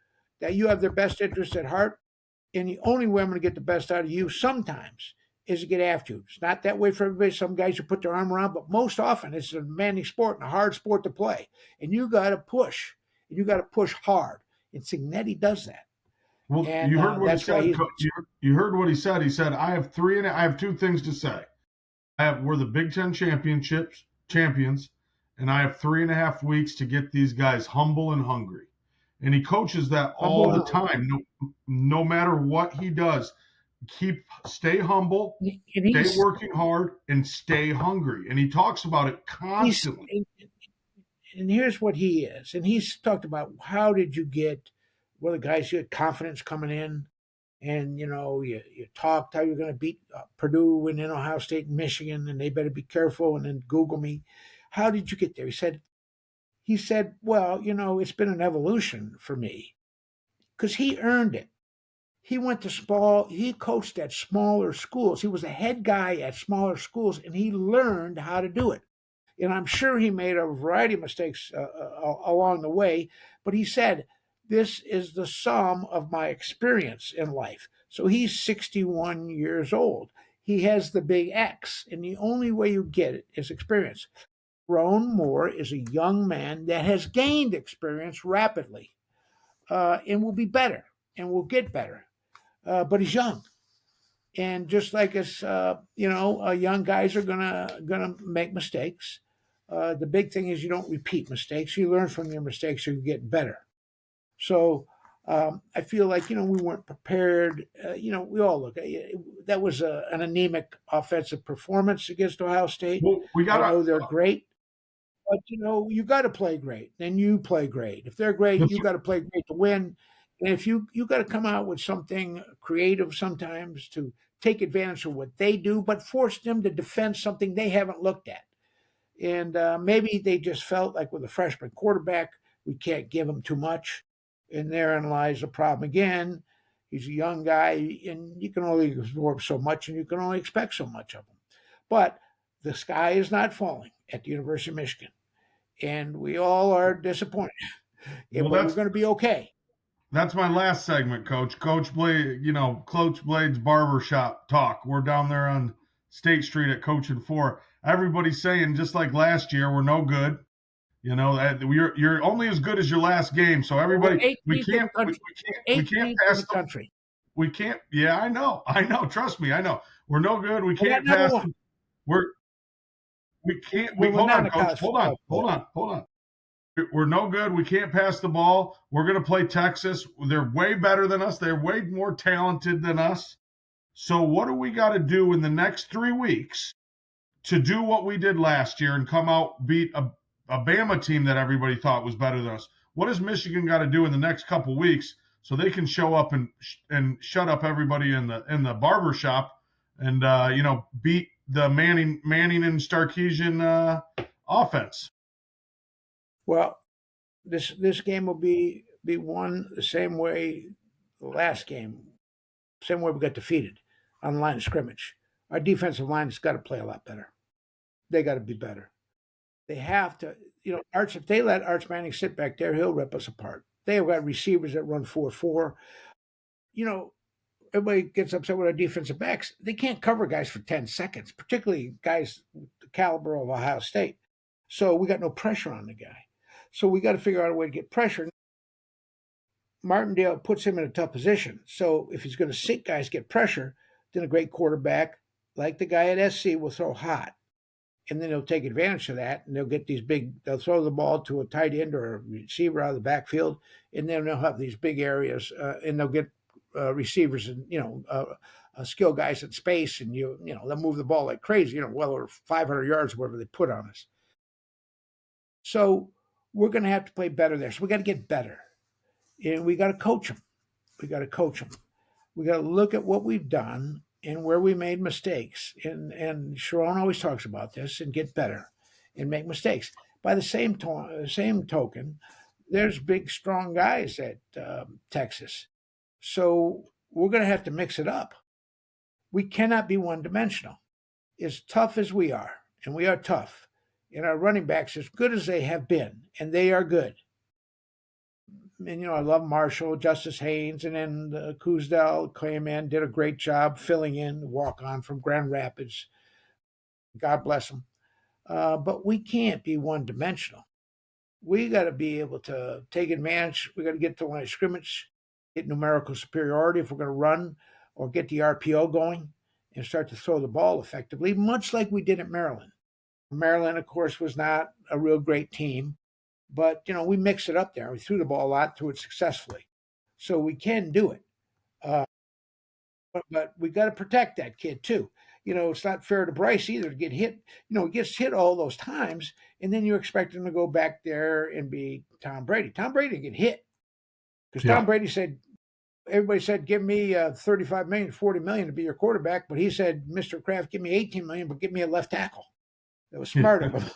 that you have their best interest at heart. And the only way I'm going to get the best out of you sometimes is to get after you. It's not that way for everybody. Some guys you put their arm around, but most often it's a demanding sport and a hard sport to play. And you got to push, and you got to push hard. And Signetti does that, Well, and you heard what he that's why said. he's. You heard what he said. He said, I have two things to say. We're the Big Ten championships champions, and I have 3.5 weeks to get these guys humble and hungry. And he coaches that all the Humble, time, no matter what he does. Stay humble, and stay he's working hard, and stay hungry. And he talks about it he's constantly. and here's what he is. And he's talked about how did you get well the guys you had confidence coming in, and you talked how you're going to beat Purdue and then Ohio State and Michigan, and they better be careful. And then Google me, how did you get there? He said, well, it's been an evolution for me because he earned it. He went to he coached at smaller schools. He was a head guy at smaller schools, and he learned how to do it. And I'm sure he made a variety of mistakes along the way, but he said, this is the sum of my experience in life. So he's 61 years old. He has the big X, and the only way you get it is experience. Ron Moore is a young man that has gained experience rapidly and will be better and will get better. But he's young. And just like us, young guys are gonna make mistakes. The big thing is you don't repeat mistakes. You learn from your mistakes, so you get better. So I feel like we weren't prepared. We all look. That was an anemic offensive performance against Ohio State. Well, we I got know they're great, but you got to play great. Then you play great. If they're great, to you got to play great to win. And if you got to come out with something creative sometimes to take advantage of what they do, but force them to defend something they haven't looked at. And maybe they just felt like with a freshman quarterback, we can't give him too much. And therein lies the problem again. He's a young guy, and you can only absorb so much, and you can only expect so much of him. But the sky is not falling at the University of Michigan, and we all are disappointed. Yeah, well, but we're going to be okay. that's my last segment, Coach. Coach Blade, Coach Blade's barbershop talk. We're down there on State Street at Coach and Four. Everybody's saying, just like last year, we're no good. You're only as good as your last game. So We're everybody, 18th in the country. we can't 18th in pass the country. we can't. Yeah, I know. Trust me, I know. We're no good. We We're not can't number pass. one. We're we can't. We We're hold not in on, a Coach. college football playoff. Hold on. We're no good. We can't pass the ball. We're going to play Texas. They're way better than us. They're way more talented than us. So what do we got to do in the next 3 weeks to do what we did last year and come out beat a Bama team that everybody thought was better than us? What does Michigan got to do in the next couple weeks so they can show up and shut up everybody in the barber shop and beat the Manning and Sarkisian offense? Well, this game will be won the same way the last game, same way we got defeated on the line of scrimmage. Our defensive line has got to play a lot better. They got to be better. They have to, Arch. If they let Arch Manning sit back there, he'll rip us apart. They have got receivers that run 4-4. You know, Everybody gets upset with our defensive backs. They can't cover guys for 10 seconds, particularly guys the caliber of Ohio State. So we got no pressure on the guy. So we got to figure out a way to get pressure. Martindale puts him in a tough position. So if he's going to sit guys, get pressure, then a great quarterback like the guy at SC will throw hot. And then they'll take advantage of that, and they'll get they'll throw the ball to a tight end or a receiver out of the backfield, and then they'll have these big areas, and they'll get receivers and skill guys in space, and they'll move the ball like crazy, well over 500 yards, whatever they put on us. So we're going to have to play better there. So we got to get better, and we got to coach them. We got to coach them. We got to look at what we've done and where we made mistakes. And Sharon always talks about this, and get better and make mistakes. By the same token, there's big, strong guys at Texas. So we're going to have to mix it up. We cannot be one dimensional. As tough as we are, and we are tough, and our running backs as good as they have been, and they are good. And I love Marshall, Justice Haynes, and then Kuzdell came in, did a great job filling in, walk on from Grand Rapids. God bless them. But we can't be one dimensional. We got to be able to take advantage. We got to get to the line of scrimmage, get numerical superiority if we're going to run, or get the RPO going and start to throw the ball effectively, much like we did at Maryland. Maryland, of course, was not a real great team, but we mixed it up there. We threw the ball a lot, threw it successfully, so we can do it. Uh, but we got to protect that kid too. It's not fair to Bryce either to get hit. He gets hit all those times, and then you expect him to go back there and be Tom Brady. Tom Brady get hit because Tom Yeah. Brady said, everybody said, give me 35 million, 40 million to be your quarterback, but he said, Mr. Kraft, give me 18 million, but give me a left tackle. That was smart of him.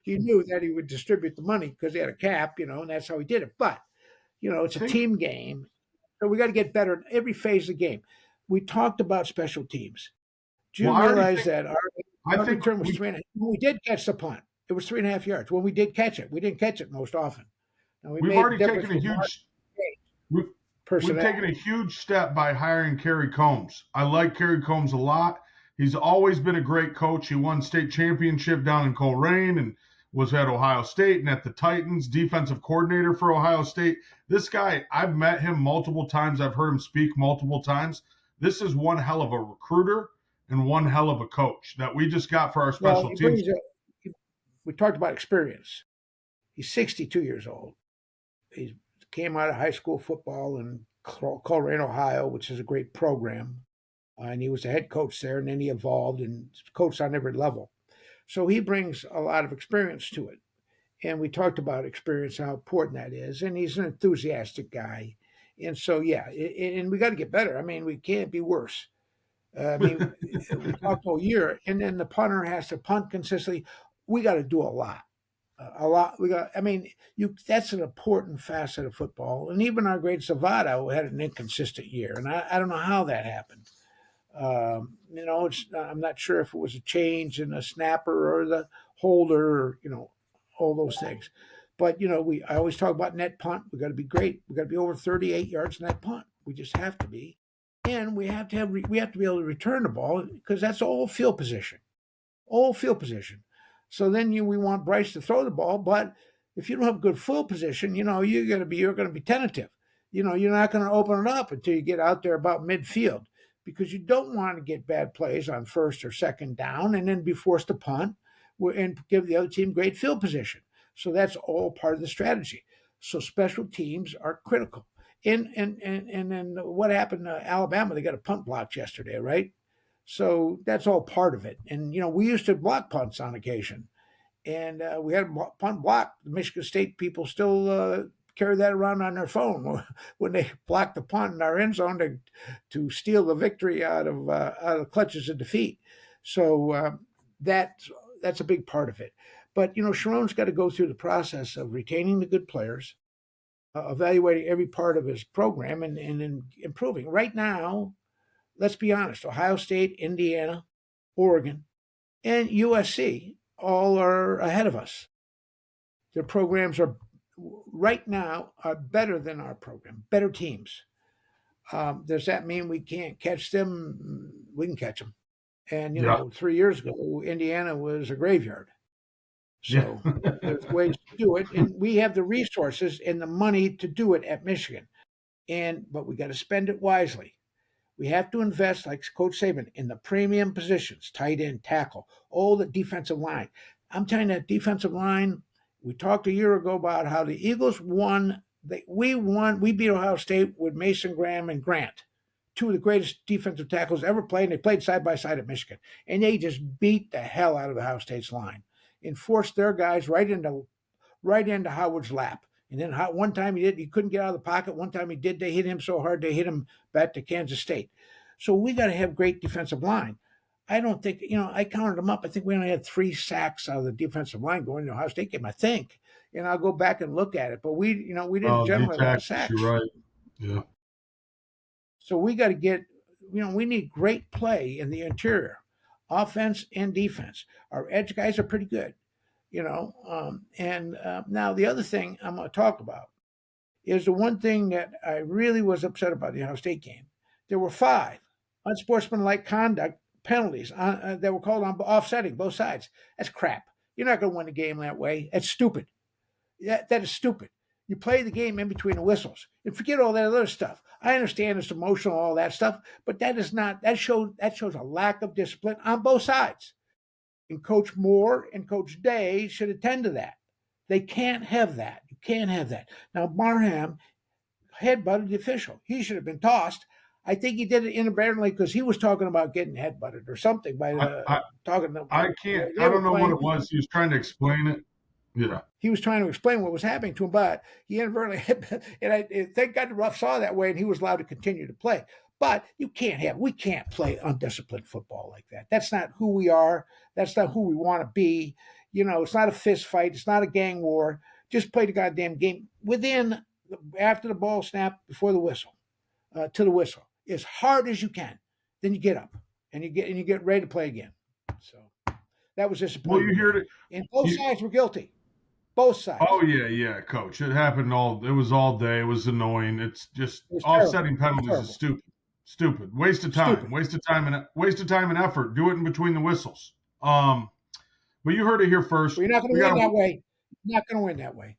He knew that he would distribute the money because he had a cap, and that's how he did it. But it's a team game, so we got to get better in every phase of the game. We talked about special teams. Do you realize that our return was 3.5? When we did catch the punt, it was 3.5 yards. When we did catch it, we didn't catch it most often. Now, we've already taken a huge. We've taken a huge step by hiring Kerry Combs. I like Kerry Combs a lot. He's always been a great coach. He won state championship down in Coleraine and was at Ohio State and at the Titans, defensive coordinator for Ohio State. This guy, I've met him multiple times. I've heard him speak multiple times. This is one hell of a recruiter and one hell of a coach that we just got for our special teams. We talked about experience. He's 62 years old. He came out of high school football in Coleraine, Ohio, which is a great program. And he was the head coach there, and then he evolved and coached on every level. So he brings a lot of experience to it. And we talked about experience, how important that is. And he's an enthusiastic guy. And so, yeah, and we got to get better. I mean, we can't be worse. We talked all year, and then the punter has to punt consistently. We got to do a lot. A lot. That's an important facet of football. And even our great Zavada had an inconsistent year. And I don't know how that happened. I'm not sure if it was a change in the snapper or the holder, or, all those things. But I always talk about net punt. We got to be great. We got to be over 38 yards net punt. We just have to be, and we have to be able to return the ball because that's all field position, So then we want Bryce to throw the ball, but if you don't have good field position, you're going to be tentative. You're not going to open it up until you get out there about midfield, because you don't want to get bad plays on first or second down and then be forced to punt and give the other team great field position. So that's all part of the strategy. So special teams are critical. And then what happened to Alabama? They got a punt blocked yesterday, right? So that's all part of it. And we used to block punts on occasion, and we had a punt block. The Michigan State people still carry that around on their phone when they block the punt in our end zone to steal the victory out of the clutches of defeat. So that's a big part of it. But Sharon's got to go through the process of retaining the good players, evaluating every part of his program, and improving. Right now, let's be honest: Ohio State, Indiana, Oregon, and USC all are ahead of us. Their programs are right now are better than our program, better teams. Does that mean we can't catch them? We can catch them. And 3 years ago, Indiana was a graveyard. So there's ways to do it, and we have the resources and the money to do it at Michigan. But we got to spend it wisely. We have to invest, like Coach Saban, in the premium positions: tight end, tackle, all the defensive line. I'm telling you, that defensive line. We talked a year ago about how the Eagles won. We beat Ohio State with Mason Graham and Grant, two of the greatest defensive tackles ever played. And they played side by side at Michigan, and they just beat the hell out of Ohio State's line and forced their guys right into Howard's lap. And then one time he couldn't get out of the pocket. One time he did. They hit him so hard they hit him back to Kansas State. So we got to have great defensive line. I don't think, I counted them up. I think we only had 3 sacks out of the defensive line going to Ohio State game, I think. And I'll go back and look at it. But we didn't The generate a lot of tackles, you're sacks. right. Yeah. So we got to get, we need great play in the interior, offense and defense. Our edge guys are pretty good, and now the other thing I'm going to talk about is the one thing that I really was upset about the Ohio State game. There were 5 unsportsmanlike conduct penalties that were called on offsetting both sides. That's crap. You're not going to win the game that way. That's stupid. That is stupid. You play the game in between the whistles and forget all that other stuff. I understand it's emotional, all that stuff, but that is not that shows a lack of discipline on both sides. And Coach Moore and Coach Day should attend to that. They can't have that. You can't have that. Now Barham headbutted the official. He should have been tossed. I think he did it inadvertently because he was talking about getting headbutted or something by I, I, talking to I can't, they I were don't know what playing. it was. He was trying to explain it. Yeah. He was trying to explain what was happening to him, but he inadvertently hit, and thank God the ref saw that way, and he was allowed to continue to play. But we can't play undisciplined football like that. That's not who we are. That's not who we want to be. It's not a fist fight. It's not a gang war. Just play the goddamn game after the ball snap, before the whistle, to the whistle, as hard as you can. Then you get up and you get ready to play again. So that was Well, disappointing you to hear me, it. and both You, sides were guilty. Both oh sides. yeah, yeah, coach. It happened it was all day. It was annoying. It's just It was terrible. offsetting It was penalties is terrible. stupid. Stupid. Waste of time. Stupid. Waste of time and effort. Do it in between the whistles. But you heard it here first. But you're not going We to got win to that way. You're not going to win that way.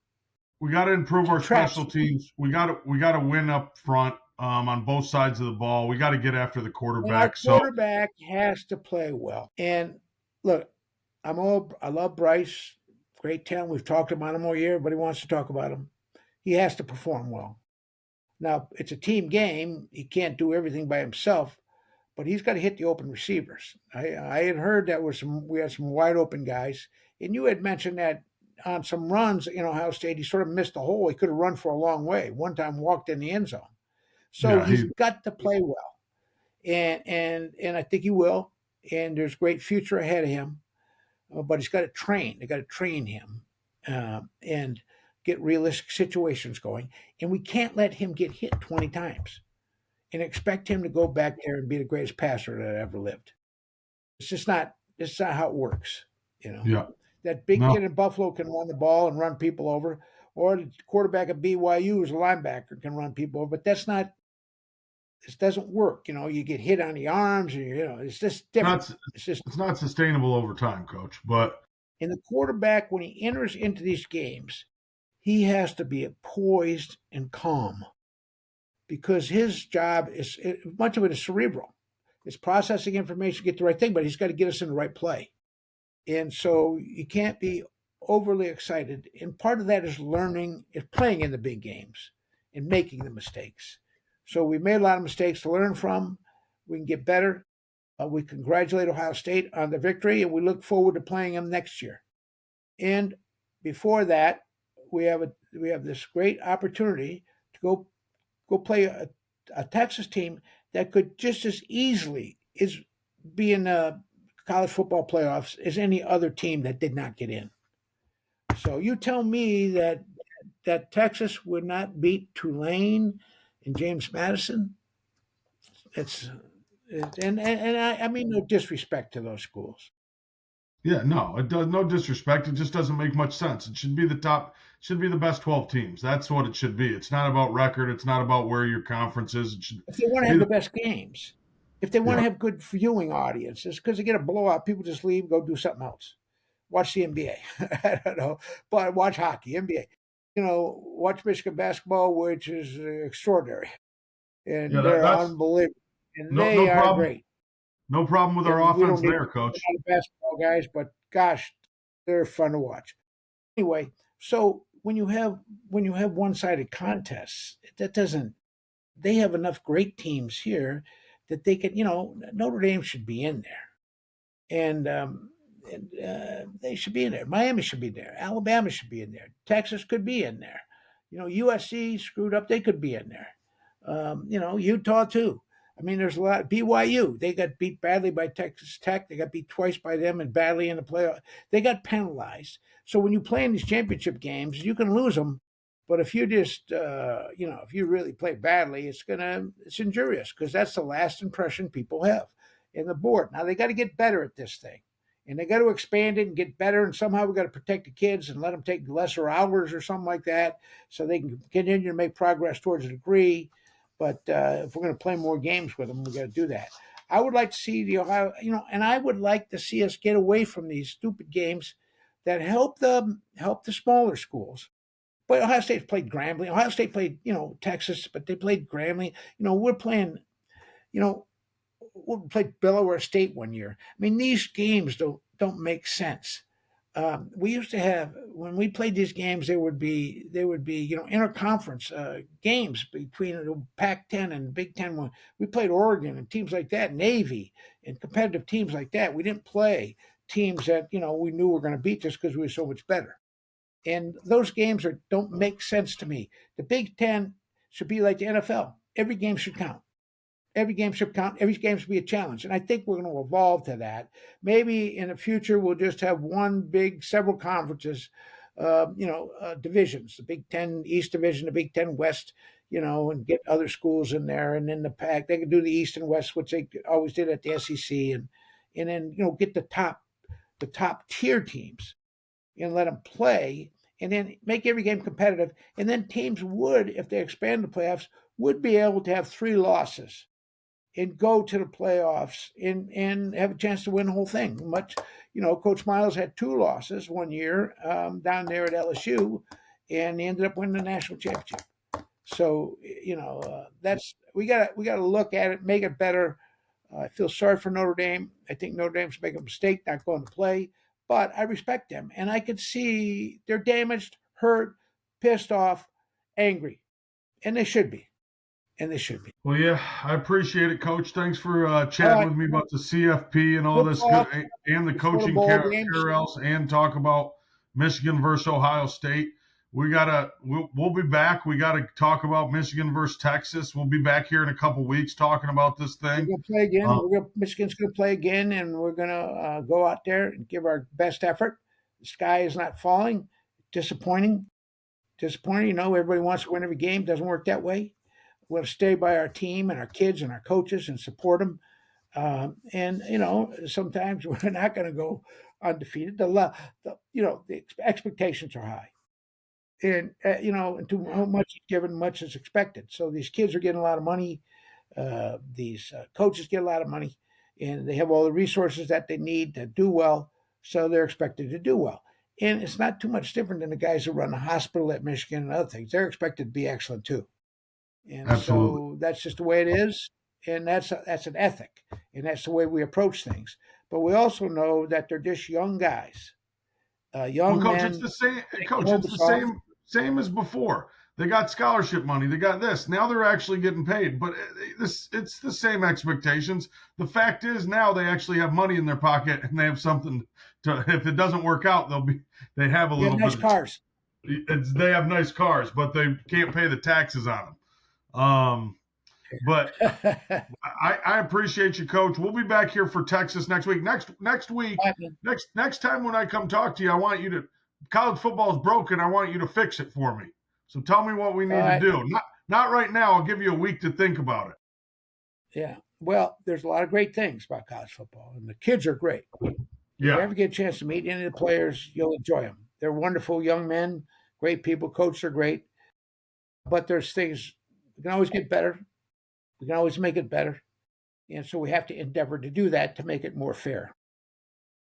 improve our Traps. special teams. We got to win up front on both sides of the ball. We got to get after the And our quarterback. So quarterback has to play well. And look, I love Bryce. Great talent. We've talked about him all year. Everybody wants to talk about him. He has to perform well. Now, it's a team game. He can't do everything by himself, but he's got to hit the open receivers. I had heard that we had some wide open guys, and you had mentioned that on some runs in Ohio State, he sort of missed the hole. He could have run for a long way. One time, walked in the end zone. So yeah, he's got to play well, and I think he will. And there's great future ahead of him, but he's got to train. They got to train him and get realistic situations going. And we can't let him get hit 20 times and expect him to go back there and be the greatest passer that ever lived. It's just not. It's not how it works. You know, yeah. that big No, kid in Buffalo can run the ball and run people over, or the quarterback at BYU is a linebacker can run people over. But that's not. This doesn't work. You get hit on the arms, and it's just different. not It's just it's not sustainable over time, coach. But and the quarterback when he enters into these games, he has to be poised and calm because his job is much of it is cerebral. It's processing information, get the right thing, but he's got to get us in the right play. And so you can't be overly excited. And part of that is playing in the big games and making the mistakes. So we made a lot of mistakes to learn from. We can get better. We congratulate Ohio State on the victory, and we look forward to playing them next year. And before that, we have this great opportunity to go play a Texas team that could just as easily is be in the college football playoffs as any other team that did not get in. So you tell me that Texas would not beat Tulane and James Madison. It's I mean no disrespect to those schools. yeah, no, it does no disrespect. It just doesn't make much sense. It should be should be the best 12 teams. That's what it should be. It's not about record. It's not about where your conference is. It should If they want to be have the the, best games, if they want yeah, to have good viewing audiences, because they get a blowout, people just leave, go do something else. Watch the NBA. I don't know, but watch hockey, NBA. Watch Michigan basketball, which is extraordinary, yeah. and they're That's unbelievable, and no they are problem. great. No problem with our And we offense don't need there, a coach. lot of basketball guys, but gosh, they're fun to watch. Anyway, so when you have one-sided contests, that doesn't. They have enough great teams here that they can. Notre Dame should be in there, and they should be in there. Miami should be there. Alabama should be in there. Texas could be in there. USC screwed up; they could be in there. Utah too. I mean, there's a lot. BYU, they got beat badly by Texas Tech. They got beat twice by them and badly in the playoff. They got penalized. So when you play in these championship games, you can lose them. But if you just, if you really play badly, it's injurious because that's the last impression people have in the board. Now they got to get better at this thing, and they got to expand it and get better. And somehow we got to protect the kids and let them take lesser hours or something like that, so they can continue to make progress towards a degree. But if we're going to play more games with them, we got to do that. I would like to see the Ohio, and I would like to see us get away from these stupid games that help the smaller schools. But Ohio State played Grambling. Ohio State played, Texas, but they played Grambling. We're playing, you know, we played Delaware State one year. I mean, these games don't make sense. We used to have when we played these games, there would be interconference games between the Pac-10 and Big Ten. One we played Oregon and teams like that, Navy and competitive teams like that. We didn't play teams that we knew were going to beat us because we were so much better. And those games don't make sense to me. The Big Ten should be like the NFL. Every game should count. Every game should count. Every game should be a challenge. And I think we're going to evolve to that. Maybe in the future, we'll just have several conferences, divisions, the Big Ten East Division, the Big Ten West, and get other schools in there. And then the pack, they can do the East and West, which they always did at the SEC. And then, get the top tier teams and let them play and then make every game competitive. And then teams would, if they expand the playoffs, would be able to have 3 losses and go to the playoffs and have a chance to win the whole thing. Coach Miles had 2 losses one year down there at LSU, and he ended up winning the national championship. So that's we got to look at it, make it better. I feel sorry for Notre Dame. I think Notre Dame's making a mistake not going to play, but I respect them, and I could see they're damaged, hurt, pissed off, angry, and they should be, and they should be. Well, yeah, I appreciate it, Coach. Thanks for All chatting right, with me about the CFP and all good this good talk and the before the coaching bowl games. carousels and talk about Michigan versus Ohio State. We'll be back. We gotta talk about Michigan versus Texas. We'll be back here in a couple weeks talking about this We're thing. gonna play again. Uh, Michigan's gonna play again, and we're gonna go out there and give our best effort. The sky is not falling. Disappointing, disappointing. Everybody wants to win every game. Doesn't work that way. We're gonna stay by our team and our kids and our coaches and support them. And sometimes we're not going to go undefeated. The expectations are high, and and to how much is given, much is expected. So these kids are getting a lot of money. These coaches get a lot of money, and they have all the resources that they need to do well. So they're expected to do well. And it's not too much different than the guys who run the hospital at Michigan and other things. They're expected to be excellent too. And Absolutely. so that's just the way it is, and that's an ethic, and that's the way we approach things. But we also know that they're just young guys, Well, young Coach, it's men the same. taking Coach, it's the hopes off. same as before. They got scholarship money. They got this. Now they're actually getting paid. But it's the same expectations. The fact is now they actually have money in their pocket and they have something to. If it doesn't work out, they have a They have little nice bit. cars. They have nice cars, but they can't pay the taxes on them. But I appreciate you, Coach. We'll be back here for Texas next week. Next week, next time when I come talk to you, I want you to college football is broken. I want you to fix it for me. So tell me what we All need to right. do. Not right now. I'll give you a week to think about it. Yeah. Well, there's a lot of great things about college football, and the kids are great. If you Yeah. ever get a chance to meet any of the players, you'll enjoy them. They're wonderful young men, great people. Coaches are great, but there's things we can always get better. We can always make it better. And so we have to endeavor to do that to make it more fair.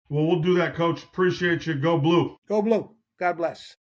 Well, we'll do that, Coach. Appreciate you. Go Blue. Go Blue. God bless.